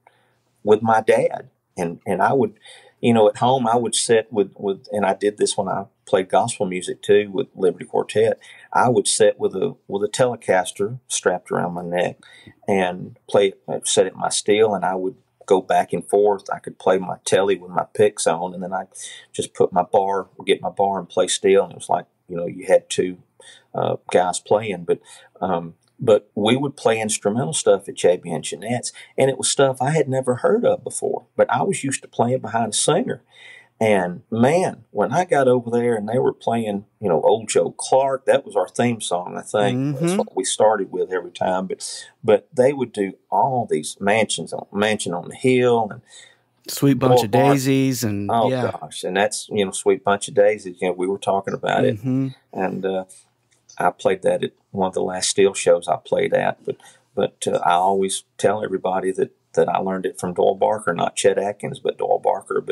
with my dad. And I would, you know, at home, I would sit with, and I did this when I played gospel music too with Liberty Quartet. I would sit with a Telecaster strapped around my neck and set it in my steel, and I would go back and forth. I could play my telly with my picks on, and then I just get my bar and play steel. And it was like, you know, you had two guys playing, but we would play instrumental stuff at JB and Jeanette's, and it was stuff I had never heard of before. But I was used to playing behind a singer. And, man, when I got over there and they were playing, you know, Old Joe Clark, that was our theme song, I think. That's what we started with every time. But they would do all these Mansion on the Hill and Sweet Bunch of Daisies. And gosh. And that's, you know, Sweet Bunch of Daisies. You know, we were talking about it. And I played that at one of the last steel shows I played at. But I always tell everybody that I learned it from Doyle Barker, not Chet Atkins, but Doyle Barker.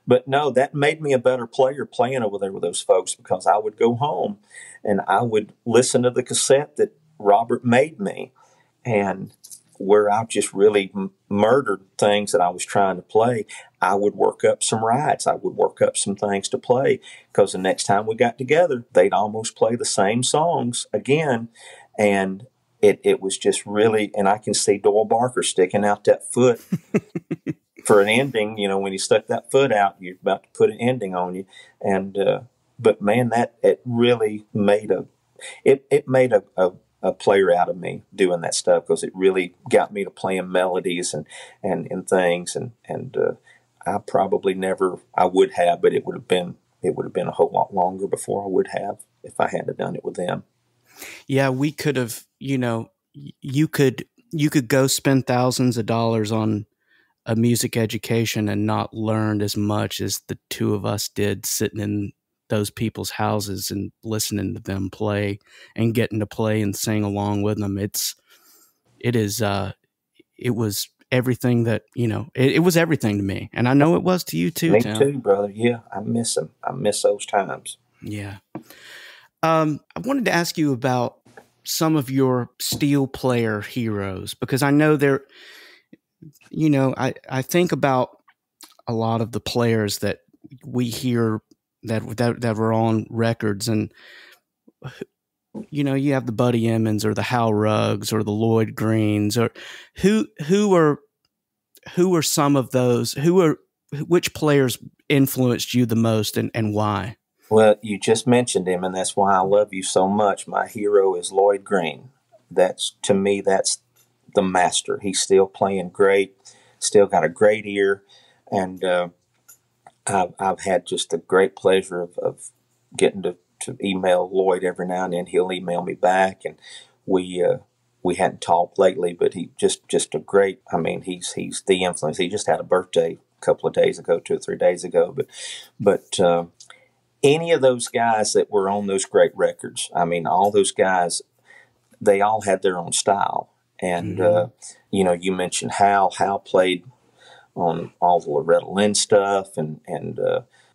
But no, that made me a better player playing over there with those folks, because I would go home and I would listen to the cassette that Robert made me, and where I just really murdered things that I was trying to play. I would work up some rides. I would work up some things to play, because the next time we got together, they'd almost play the same songs again. And it was just really, and I can see Doyle Barker sticking out that foot for an ending. You know, when he stuck that foot out, you're about to put an ending on you. And, but man, it really made a player out of me doing that stuff, because it really got me to playing melodies and things. And I probably never, I would have, but it would have been a whole lot longer before I would have if I hadn't done it with them. Yeah, we could have, you know, you could go spend thousands of dollars on a music education and not learn as much as the two of us did sitting in those people's houses and listening to them play and getting to play and sing along with them. It was everything that, you know, it was everything to me. And I know it was to you too, Tim. Me too, brother. Yeah, I miss them. I miss those times. Yeah. I wanted to ask you about some of your steel player heroes, because I know they're, you know, I think about a lot of the players that we hear that were on records, and, you know, you have the Buddy Emmons or the Hal Ruggs or the Lloyd Greens, or who are some of those, which players influenced you the most and why? Well, you just mentioned him, and that's why I love you so much. My hero is Lloyd Green. To me, that's the master. He's still playing great, still got a great ear, and I've had just the great pleasure of getting to to email Lloyd every now and then. He'll email me back, and we hadn't talked lately, but he just a great. I mean, he's the influence. He just had a birthday a couple of days ago, 2 or 3 days ago. But any of those guys that were on those great records, I mean, all those guys, they all had their own style. And you know, you mentioned Hal. Hal played on all the Loretta Lynn stuff, and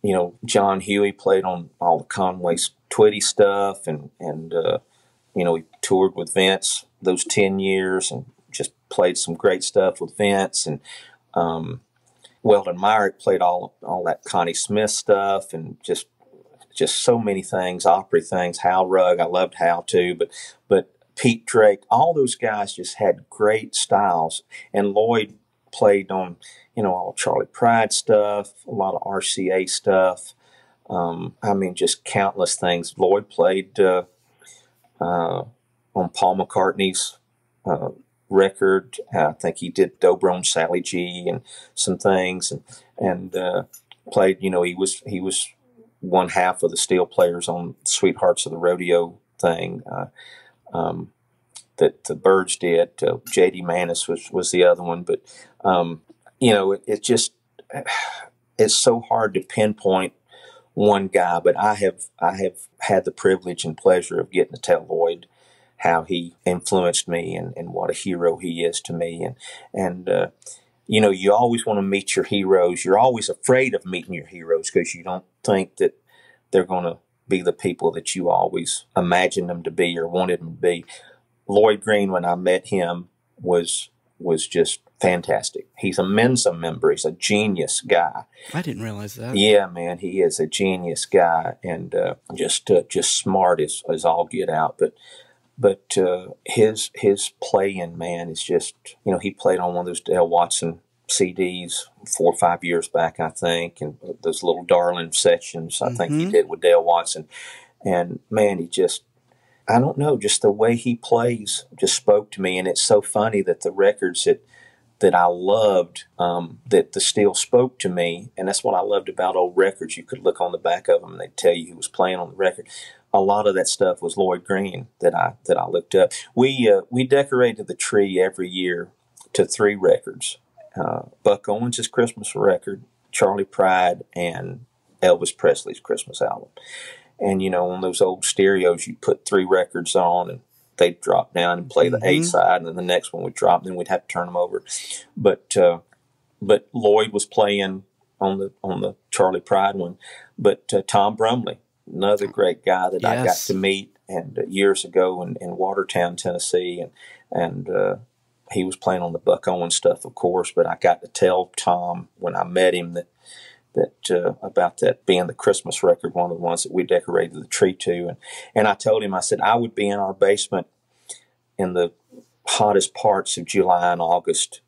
you know, John Huey played on all the Conway Twitty stuff, and you know, he toured with Vince those 10 years and just played some great stuff with Vince. And Weldon Myrick played all that Connie Smith stuff, and just so many things, Opry things. Hal Rugg, I loved Hal too, but Pete Drake, all those guys just had great styles. And Lloyd played on, you know, all Charlie Pride stuff, a lot of RCA stuff. I mean, just countless things. Lloyd played on Paul McCartney's record. I think he did Dobro and Sally G and some things, and played. You know, he was one half of the steel players on Sweethearts of the Rodeo thing that the Byrds did. J.D. Manis was the other one, but you know, it's so hard to pinpoint one guy. But I have had the privilege and pleasure of getting to tell Lloyd how he influenced me and what a hero he is to me. And you know, you always want to meet your heroes. You're always afraid of meeting your heroes because you don't think that they're going to be the people that you always imagined them to be or wanted them to be. Lloyd Green, when I met him, was just fantastic. He's a Mensa member. He's a genius guy. I didn't realize that. Yeah, man, he is a genius guy, and just smart as all get out. But his playing, man, is just, you know, he played on one of those Dale Watson CDs 4 or 5 years back, I think, and those little darling sessions I think he did with Dale Watson. And man, he just, I don't know, just the way he plays just spoke to me. And it's so funny that the records that I loved, that the steel spoke to me. And that's what I loved about old records. You could look on the back of them and they'd tell you who was playing on the record. A lot of that stuff was Lloyd Green that I looked up. We decorated the tree every year to 3 records. Buck Owens' Christmas record, Charlie Pride, and Elvis Presley's Christmas album. And, you know, on those old stereos, you put 3 records on and they'd drop down and play the A side, and then the next one would drop, and then we'd have to turn them over. But Lloyd was playing on the Charlie Pride one. But Tom Brumley, another great guy that I got to meet and years ago in Watertown, Tennessee, and he was playing on the Buck Owens stuff, of course. But I got to tell Tom when I met him that about that being the Christmas record, one of the ones that we decorated the tree to. And I told him, I said, I would be in our basement in the hottest parts of July and August,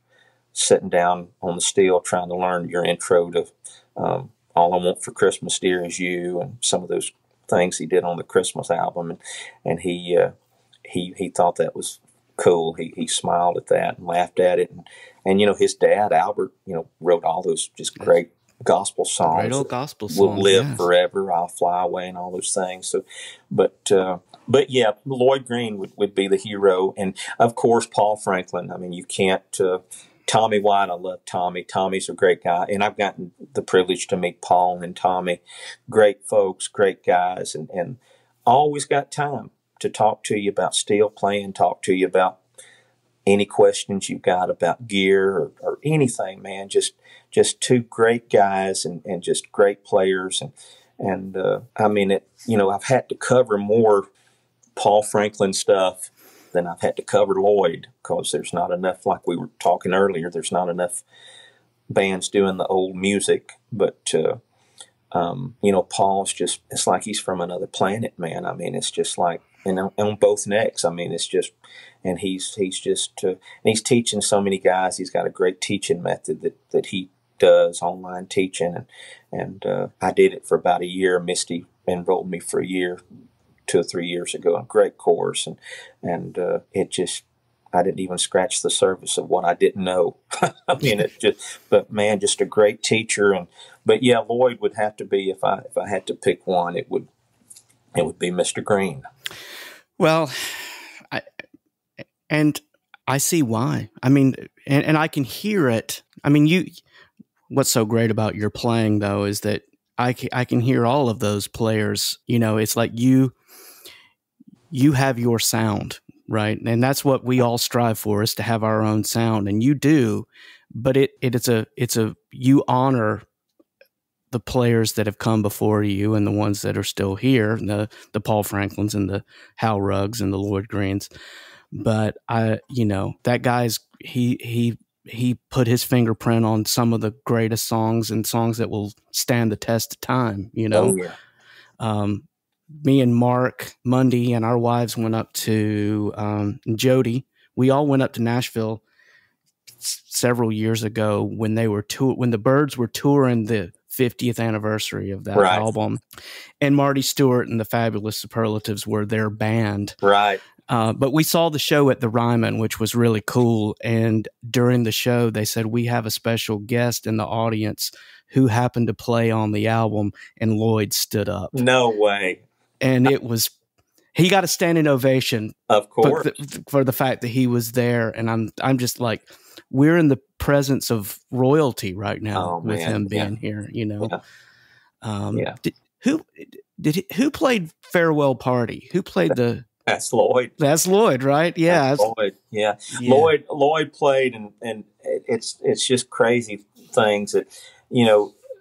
sitting down on the steel trying to learn your intro to All I Want for Christmas, Dear Is You, and some of those things he did on the Christmas album. And he thought that was cool. He smiled at that and laughed at it. And you know, his dad, Albert, you know, wrote all those just great gospel songs. Great old gospel songs. Will Live Forever, I'll Fly Away, and all those things. So, but yeah, Lloyd Green would be the hero. And of course, Paul Franklin. I mean, you can't, Tommy White, I love Tommy. Tommy's a great guy. And I've gotten the privilege to meet Paul and Tommy. Great folks, great guys, and always got time to talk to you about steel playing, talk to you about any questions you've got about gear or anything, man. Just 2 great guys and just great players. And I mean, you know, I've had to cover more Paul Franklin stuff than I've had to cover Lloyd, because there's not enough, like we were talking earlier, there's not enough bands doing the old music. But, you know, Paul's just, it's like he's from another planet, man. I mean, it's just like, and on both necks, I mean, it's just, and he's just, and he's teaching so many guys. He's got a great teaching method that he does, online teaching. And I did it for about a year. Misty enrolled me for a year, 2 or 3 years ago, a great course. And it just, I didn't even scratch the surface of what I didn't know. I mean, it just, but man, just a great teacher. But yeah, Lloyd would have to be, if I had to pick one, it would it would be Mr. Green. Well, and I see why. I mean, and I can hear it. I mean, what's so great about your playing, though, is that I can hear all of those players. It's like you have your sound, right? And that's what we all strive for, is to have our own sound. And you do, but you honor the players that have come before you and the ones that are still here, the Paul Franklins and the Hal Ruggs and the Lloyd Greens. But that guy's, he put his fingerprint on some of the greatest songs and songs that will stand the test of time, Oh, yeah. Me and Mark Mundy and our wives went up to Jody. We all went up to Nashville several years ago when when the Byrds were touring the 50th anniversary of that album, and Marty Stewart and the Fabulous Superlatives were their band. Right. But we saw the show at the Ryman, which was really cool. And during the show, they said, we have a special guest in the audience who happened to play on the album, and Lloyd stood up. No way. And he got a standing ovation, of course, for the fact that he was there. And I'm just like, we're in the presence of royalty right now with him being here. Yeah. Who played Farewell Party? Who played the? That's Lloyd. That's Lloyd, right? Yeah, Lloyd. Yeah. Lloyd played, and it's just crazy things that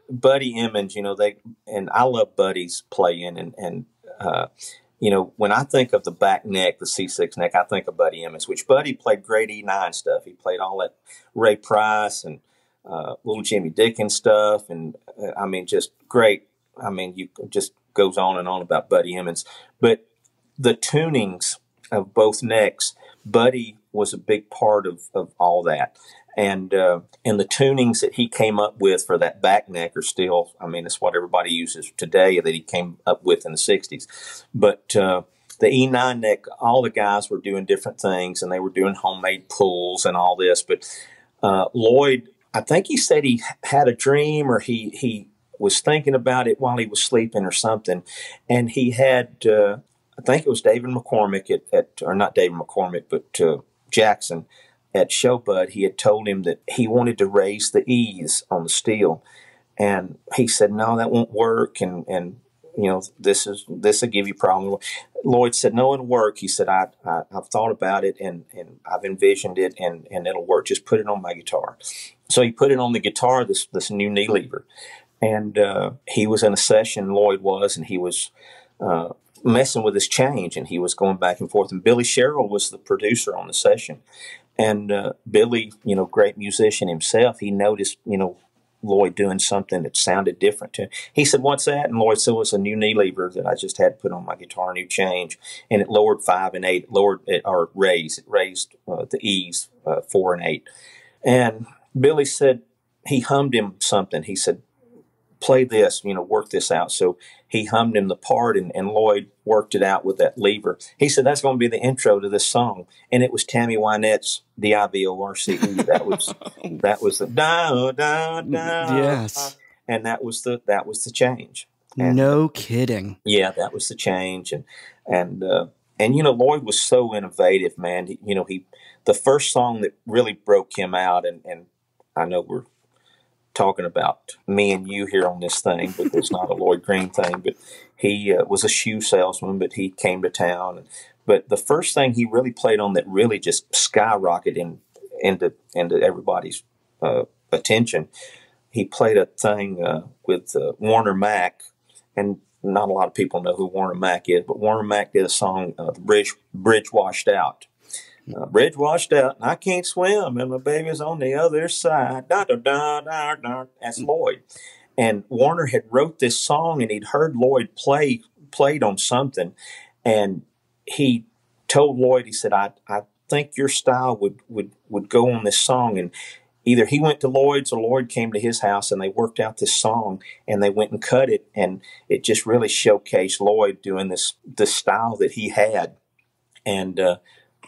Buddy Emmons. And I love Buddy's playing, and when I think of the back neck, the C6 neck, I think of Buddy Emmons, which Buddy played great E9 stuff. He played all that Ray Price and little Jimmy Dickens stuff. And just great. You just goes on and on about Buddy Emmons. But the tunings of both necks, Buddy was a big part of all that. And the tunings that he came up with for that back neck are still, it's what everybody uses today that he came up with in the 60s. But the E9 neck, all the guys were doing different things, and they were doing homemade pulls and all this. But Lloyd, I think he said he had a dream, or he was thinking about it while he was sleeping or something. And he had, I think it was David McCormick or not David McCormick, but Jackson at Showbud. He had told him that he wanted to raise the E's on the steel. And he said, no, that won't work. And this will give you problems. Lloyd said, no, it'll work. He said, I've thought about it and I've envisioned it and it'll work. Just put it on my guitar. So he put it on the guitar, this new knee lever. And he was in a session, Lloyd was, and he was messing with his change, and he was going back and forth. And Billy Sherrill was the producer on the session. And Billy, great musician himself, he noticed, Lloyd doing something that sounded different to him. He said, what's that? And Lloyd said, it's a new knee lever that I just had put on my guitar, new change. And it lowered 5 and 8, raised the E's 4 and 8. And Billy said, he hummed him something. He said, play this, work this out. So he hummed him the part, and Lloyd worked it out with that lever. He said, that's going to be the intro to this song. And it was Tammy Wynette's D-I-V-O-R-C-E. That was the da, da, da. Yes. And that was the change. And, no kidding. Yeah, that was the change. And Lloyd was so innovative, man. The first song that really broke him out, and I know we're talking about me and you here on this thing, but it's not a Lloyd Green thing. But he was a shoe salesman, but he came to town. But the first thing he really played on that really just skyrocketed into everybody's attention, he played a thing with Warner Mac, and not a lot of people know who Warner Mac is, but Warner Mac did a song, The Bridge Washed Out. Bridge washed out, and I can't swim, and my baby's on the other side. Da, da, da, da, da. That's Lloyd. And Warner had wrote this song, and he'd heard Lloyd played on something, and he told Lloyd, he said, I think your style would go on this song. And either he went to Lloyd's or Lloyd came to his house, and they worked out this song, and they went and cut it, and it just really showcased Lloyd doing this style that he had. And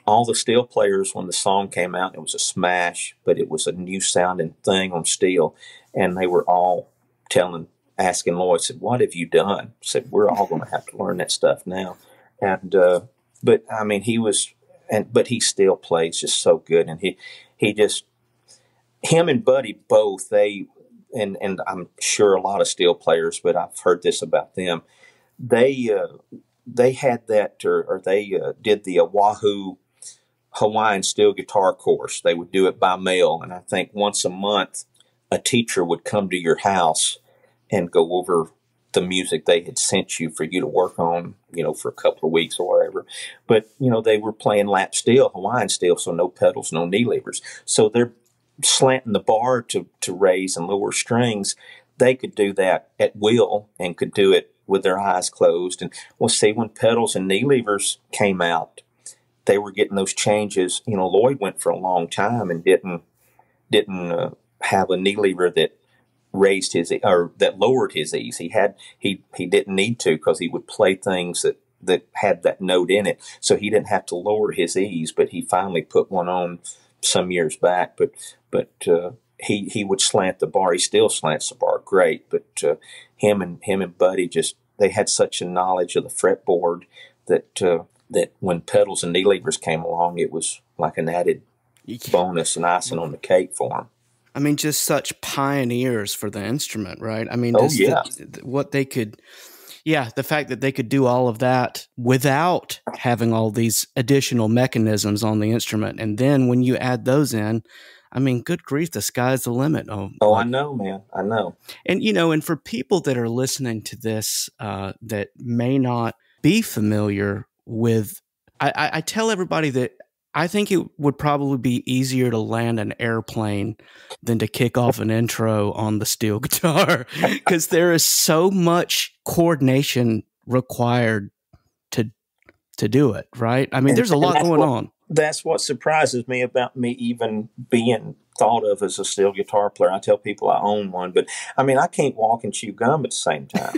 all the steel players, when the song came out, it was a smash, but it was a new sounding thing on steel, and they were all telling asking Lloyd, said, "What have you done?" I said, "We're all going to have to learn that stuff now." And but I mean, but he still plays just so good, and he just him and Buddy both and I'm sure a lot of steel players, but I've heard this about them. They had that, or they did the Oahu Hawaiian steel guitar course. They would do it by mail, and I think once a month a teacher would come to your house and go over the music they had sent you for you to work on, for a couple of weeks or whatever. But, they were playing lap steel, Hawaiian steel, so no pedals, no knee levers. So they're slanting the bar to raise and lower strings. They could do that at will and could do it with their eyes closed. And we'll see, when pedals and knee levers came out, they were getting those changes. Lloyd went for a long time and didn't have a knee lever that raised his, or that lowered his E's. He didn't need to, because he would play things that had that note in it, so he didn't have to lower his E's. But he finally put one on some years back. But he would slant the bar. He still slants the bar great. But him and Buddy, just, they had such a knowledge of the fretboard that when pedals and knee levers came along, it was like an added bonus and icing on the cake for him. I mean, just such pioneers for the instrument, right? I mean, what they could, the fact that they could do all of that without having all these additional mechanisms on the instrument. And then when you add those in, I mean, good grief, the sky's the limit. Oh, I know, man. I know. And, and for people that are listening to this that may not be familiar with, I tell everybody that I think it would probably be easier to land an airplane than to kick off an intro on the steel guitar, because there is so much coordination required to do it, right? I mean, there's a lot going on. That's what surprises me about me even being thought of as a steel guitar player. I tell people I own one, but I mean, I can't walk and chew gum at the same time.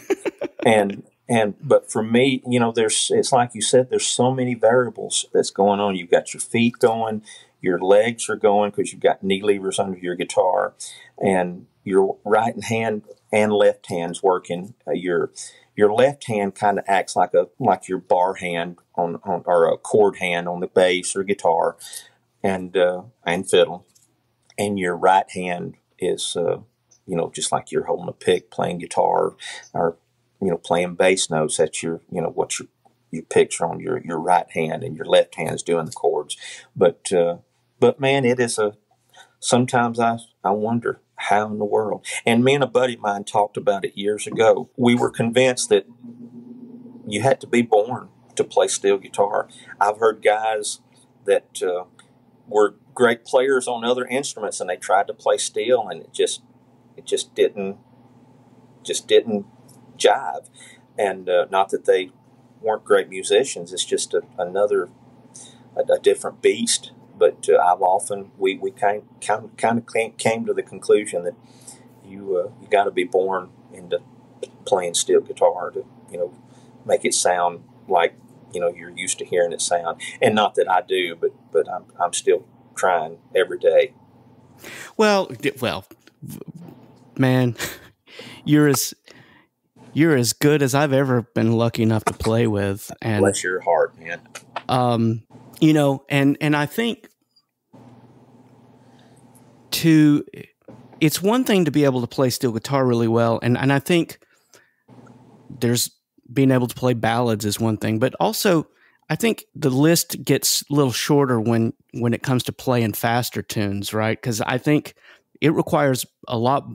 But for me, it's like you said, there's so many variables that's going on. You've got your feet going, your legs are going, because you've got knee levers under your guitar, and your right hand and left hand's working. Your left hand kind of acts like your bar hand on or a chord hand on the bass or guitar, and fiddle, and your right hand is just like you're holding a pick playing guitar, or playing bass notes. That's what your picks are on your right hand, and your left hand is doing the chords. But man, it is sometimes I wonder how in the world. And me and a buddy of mine talked about it years ago. We were convinced that you had to be born to play steel guitar. I've heard guys that were great players on other instruments, and they tried to play steel, and it just didn't jive. And not that they weren't great musicians, it's just a different beast. But I've often we kind of came to the conclusion that you got to be born into playing steel guitar to make it sound like you're used to hearing it sound. And not that I do, but I'm still trying every day. Well, man, you're as good as I've ever been lucky enough to play with. And bless your heart, man. And I think it's one thing to be able to play steel guitar really well. And I think there's being able to play ballads is one thing, but also I think the list gets a little shorter when it comes to playing faster tunes, right? Because I think it requires a lot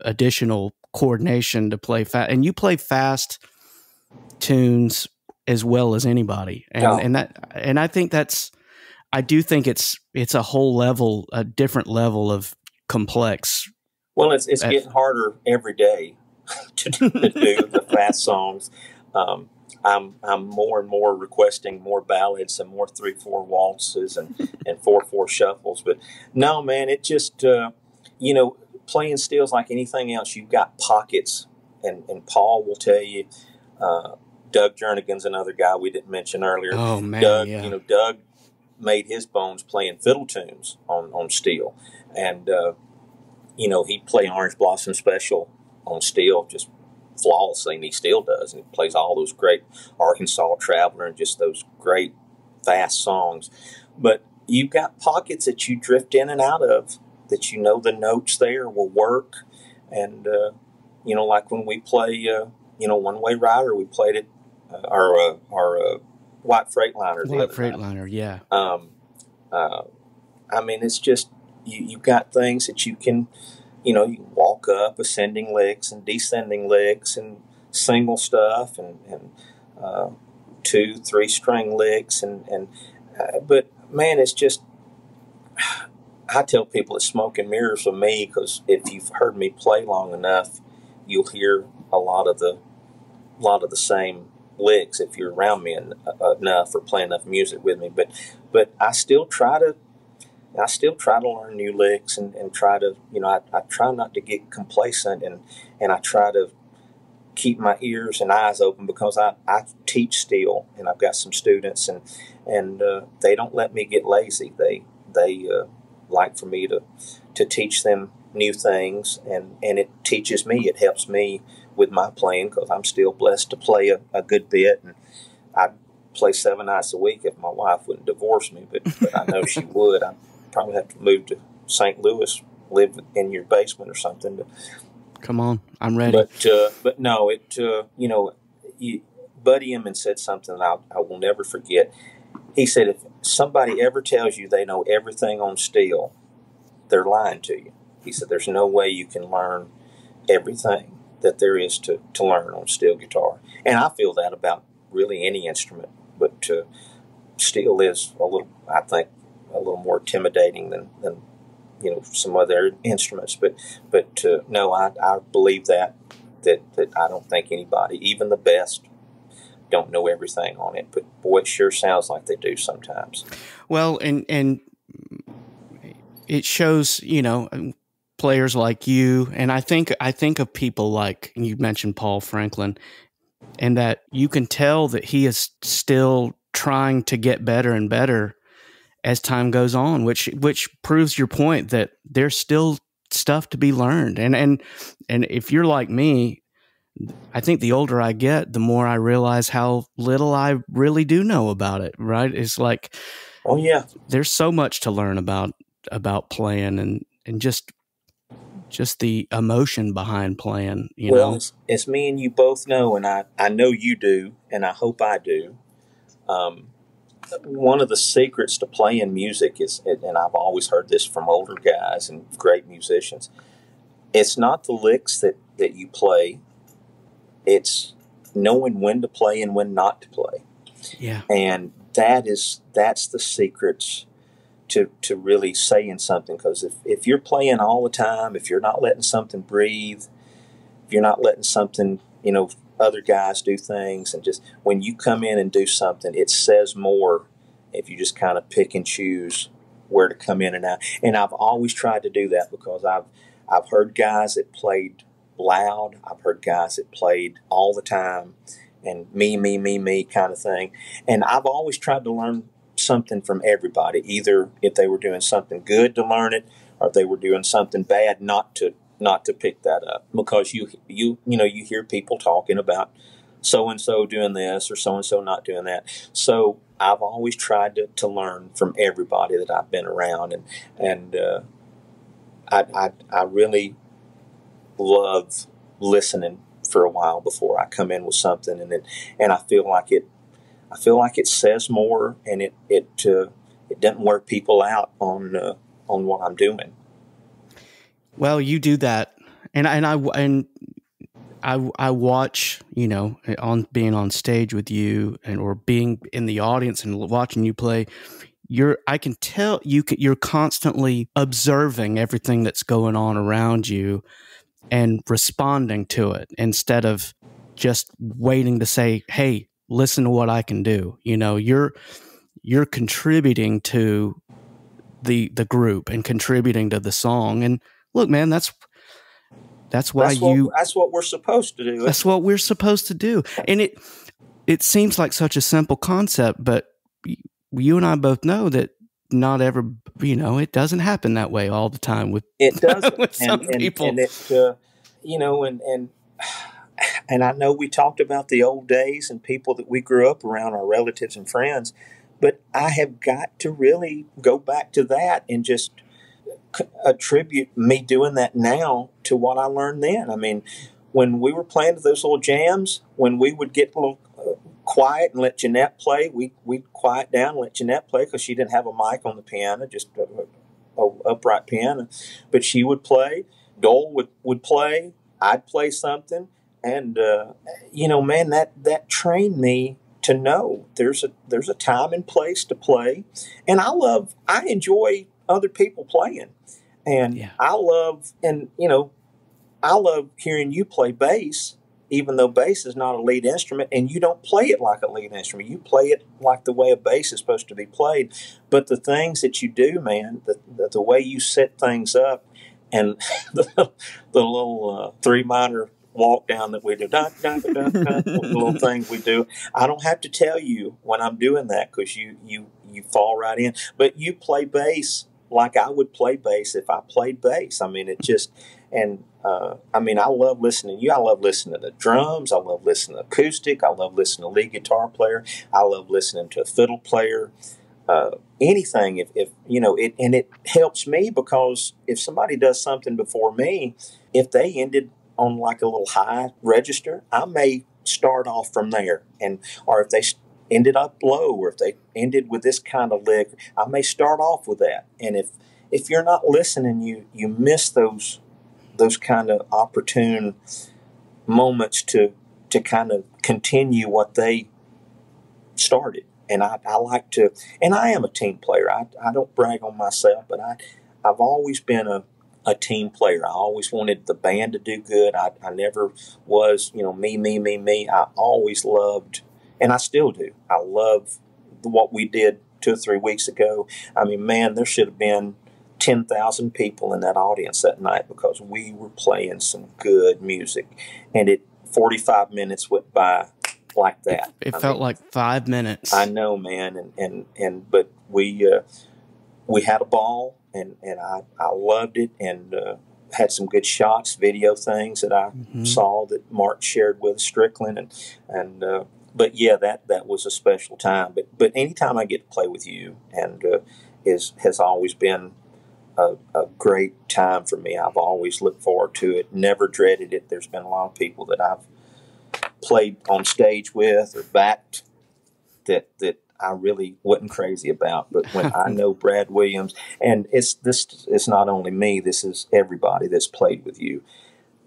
additional coordination to play fast, and you play fast tunes as well as anybody. And I think I do think it's a whole level, a different level of complex. Well, it's getting harder every day to do the fast songs. I'm more and more requesting more ballads and more 3/4 waltzes and 4/4 shuffles. But no, man, it just playing steel's like anything else. You've got pockets, and Paul will tell you. Doug Jernigan's another guy we didn't mention earlier. Oh man, Doug, yeah. Doug made his bones playing fiddle tunes on steel, and he'd play Orange Blossom Special on steel, just flawlessly, and he still does. And he plays all those great Arkansas Traveler and just those great fast songs. But you've got pockets that you drift in and out of that you know the notes there will work. And, like when we play, One Way Rider, we played it, our White Freightliner. White Freightliner, yeah. It's just, you've got things that you can, you can walk up ascending licks and descending licks and single stuff and 2-3 string licks. But man, it's just, I tell people it's smoke and mirrors with me, because if you've heard me play long enough, you'll hear a lot of the same licks if you're around me enough or play enough music with me. But I still try to learn new licks and try to, I try not to get complacent, and I try to keep my ears and eyes open, because I teach still, and I've got some students, and they don't let me get lazy. They like for me to teach them new things, and it teaches me, it helps me with my playing, because I'm still blessed to play a good bit, and I'd play 7 nights a week if my wife wouldn't divorce me, but I know she would. I'd probably have to move to St. Louis, live in your basement or something. But come on, I'm ready. But no, Buddy Emmons said something I will never forget. He said, if somebody ever tells you they know everything on steel, they're lying to you. He said, there's no way you can learn everything that there is to learn on steel guitar. And I feel that about really any instrument, but steel is a little more intimidating than some other instruments. But no, I believe that I don't think anybody, even the best, don't know everything on it, but boy, it sure sounds like they do sometimes. Well, and it shows, players like you, and I think of people like you mentioned Paul Franklin, and that you can tell that he is still trying to get better and better as time goes on, which proves your point that there's still stuff to be learned. And if you're like me, I think the older I get, the more I realize how little I really do know about it, right? It's like, oh yeah, there's so much to learn about playing and just the emotion behind playing, Well, it's me and you both know, and I know you do, and I hope I do. One of the secrets to playing music is, and I've always heard this from older guys and great musicians, it's not the licks that you play, it's knowing when to play and when not to play. Yeah. And that's the secrets to really saying something, because if you're playing all the time, if you're not letting something breathe, if you're not letting something, other guys do things, and just when you come in and do something, it says more if you just kind of pick and choose where to come in and out. And I've always tried to do that, because I've heard guys that played loud, I've heard guys that played all the time, and me kind of thing. And I've always tried to learn something from everybody, either if they were doing something good to learn it, or if they were doing something bad not to pick that up, because you hear people talking about so and so doing this or so and so not doing that. So I've always tried to learn from everybody that I've been around, and I really love listening for a while before I come in with something, and I feel like it says more, and it doesn't wear people out on what I'm doing. Well, you do that, and I watch, on being on stage with you, or being in the audience and watching you play. I can tell you're constantly observing everything that's going on around you and responding to it, instead of just waiting to say, "Hey, listen to what I can do." You're contributing to the group and contributing to the song. And look, man, that's what we're supposed to do. That's what we're supposed to do. And it seems like such a simple concept, but you and I both know that not ever, it doesn't happen that way all the time with it doesn't with some people. And it, and I know we talked about the old days and people that we grew up around, our relatives and friends, but I have got to really go back to that and just attribute me doing that now to what I learned then. I mean, when we were playing those little jams, when we would get a little quiet and let Jeanette play, we'd quiet down and let Jeanette play because she didn't have a mic on the piano, just a upright piano. But she would play. Dole would play. I'd play something. And, man, that trained me to know there's a time and place to play. And I enjoy other people playing. And I love hearing you play bass, even though bass is not a lead instrument, and you don't play it like a lead instrument. You play it like the way a bass is supposed to be played. But the things that you do, man, the way you set things up, and the little three minor walk down that we do, the little things we do. I don't have to tell you when I'm doing that because you fall right in. But you play bass like I would play bass if I played bass. I mean, it just, and I love listening to you. I love listening to drums. I love listening to acoustic. I love listening to lead guitar player. I love listening to a fiddle player. Anything, if it helps me because if somebody does something before me, if they ended on like a little high register, I may start off from there, or if they ended up low, or if they ended with this kind of lick, I may start off with that. And if you're not listening, you miss those kind of opportune moments to kind of continue what they started. And I like to, and I am a team player. I don't brag on myself, but I've always been a team player. I always wanted the band to do good. I never was, me. I always loved, and I still do. I love what we did 2 or 3 weeks ago. I mean, man, there should have been 10,000 people in that audience that night because we were playing some good music, and 45 minutes went by like that. It felt like 5 minutes. I know, man, but we had a ball, and I loved it, and had some good shots, video things that I saw that Mark shared with Strickland, but yeah, that was a special time. But anytime I get to play with you, and has always been a great time for me. I've always looked forward to it, never dreaded it. There's been a lot of people that I've played on stage with or backed that I really wasn't crazy about. But when I know Brad Williams, and it's not only me, this is everybody that's played with you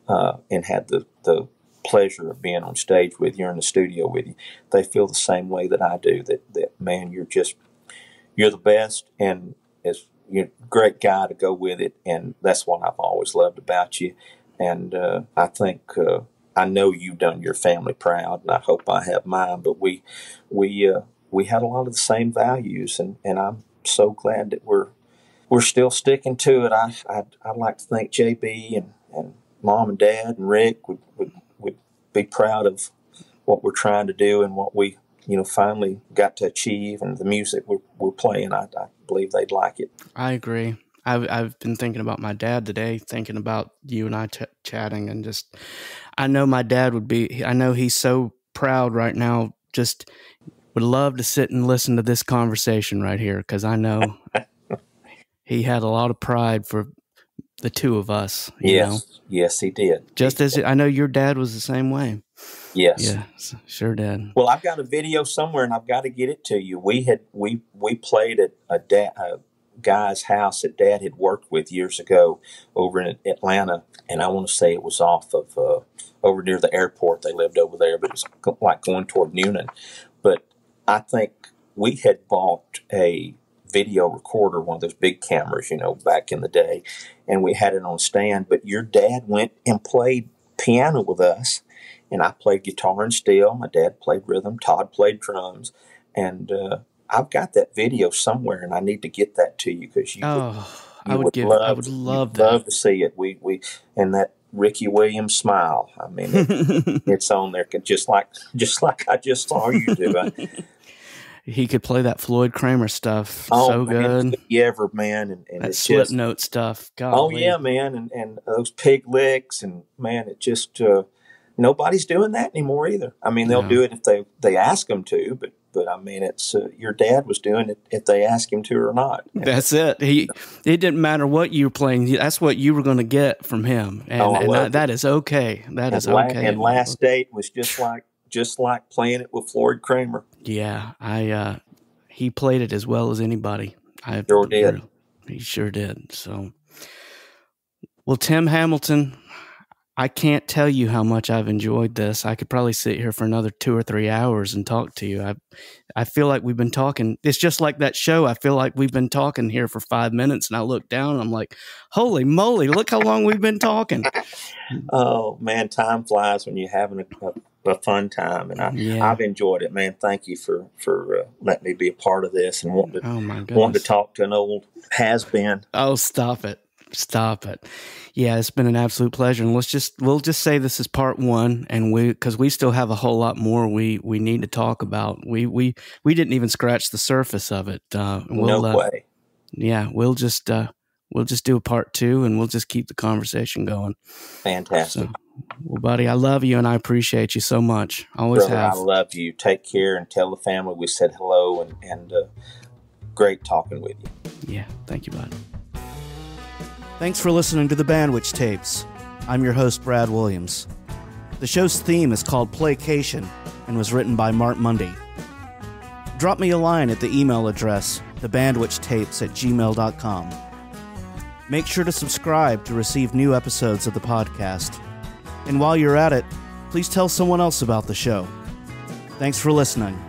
and had the pleasure of being on stage with you or in the studio with you, they feel the same way that I do, that man, you're the best, and you're a great guy to go with it. And that's what I've always loved about you. And I think I know you've done your family proud, and I hope I have mine. But we had a lot of the same values, and I'm so glad that we're still sticking to it. I'd like to think JB and Mom and Dad and Rick would be proud of what we're trying to do and what we finally got to achieve, and the music we're playing. I believe they'd like it. I agree. I've been thinking about my dad today, thinking about you and I chatting, and just, I know my dad would be, I know he's so proud right now, just would love to sit and listen to this conversation right here, because I know he had a lot of pride for the two of us. Yes, he did. Just as I know your dad was the same way. Yes. Yeah, sure did. Well, I've got a video somewhere, and I've got to get it to you. We played at a guy's house that Dad had worked with years ago over in Atlanta, and I want to say it was off of over near the airport. They lived over there, but it was like going toward Noonan. But I think we had bought a video recorder, one of those big cameras, back in the day, and we had it on stand. But your dad went and played piano with us, and I played guitar and steel. My dad played rhythm. Todd played drums, and I've got that video somewhere, and I need to get that to you because I would love to see it. We and that Ricky Williams smile. I mean, it's on there, just like I just saw you do. He could play that Floyd Kramer stuff so good. Yeah, man, and that Slipknot stuff. Golly. Oh yeah, man, and those pig licks, and man, it just nobody's doing that anymore either. I mean, they'll do it if they ask them to, but I mean, it's your dad was doing it if they asked him to or not. That's it. It didn't matter what you were playing. That's what you were going to get from him, and that is okay. That is okay. And Last Date was just like playing it with Floyd Kramer. Yeah, he played it as well as anybody. Sure did. He sure did. So, well, Tim Hamilton, I can't tell you how much I've enjoyed this. I could probably sit here for another 2 or 3 hours and talk to you. I feel like we've been talking. It's just like that show. I feel like we've been talking here for 5 minutes, and I look down and I'm like, holy moly, look how long we've been talking. Oh, man, time flies when you're having a fun time, and I've enjoyed it, man. Thank you for letting me be a part of this and wanting to talk to an old has-been. Oh, stop it. Yeah, it's been an absolute pleasure, and we'll just say this is part one, and because we still have a whole lot more we need to talk about. We didn't even scratch the surface of it. No way. Yeah, we'll just do a part two, and we'll just keep the conversation going. Fantastic. So, well, buddy, I love you, and I appreciate you so much. Always Brother, have. I love you. Take care, and tell the family we said hello, and great talking with you. Yeah, thank you, bud. Thanks for listening to the Bandwich Tapes. I'm your host, Brad Williams. The show's theme is called Playcation and was written by Mark Mundy. Drop me a line at the email address, thebandwichtapes@gmail.com. Make sure to subscribe to receive new episodes of the podcast. And while you're at it, please tell someone else about the show. Thanks for listening.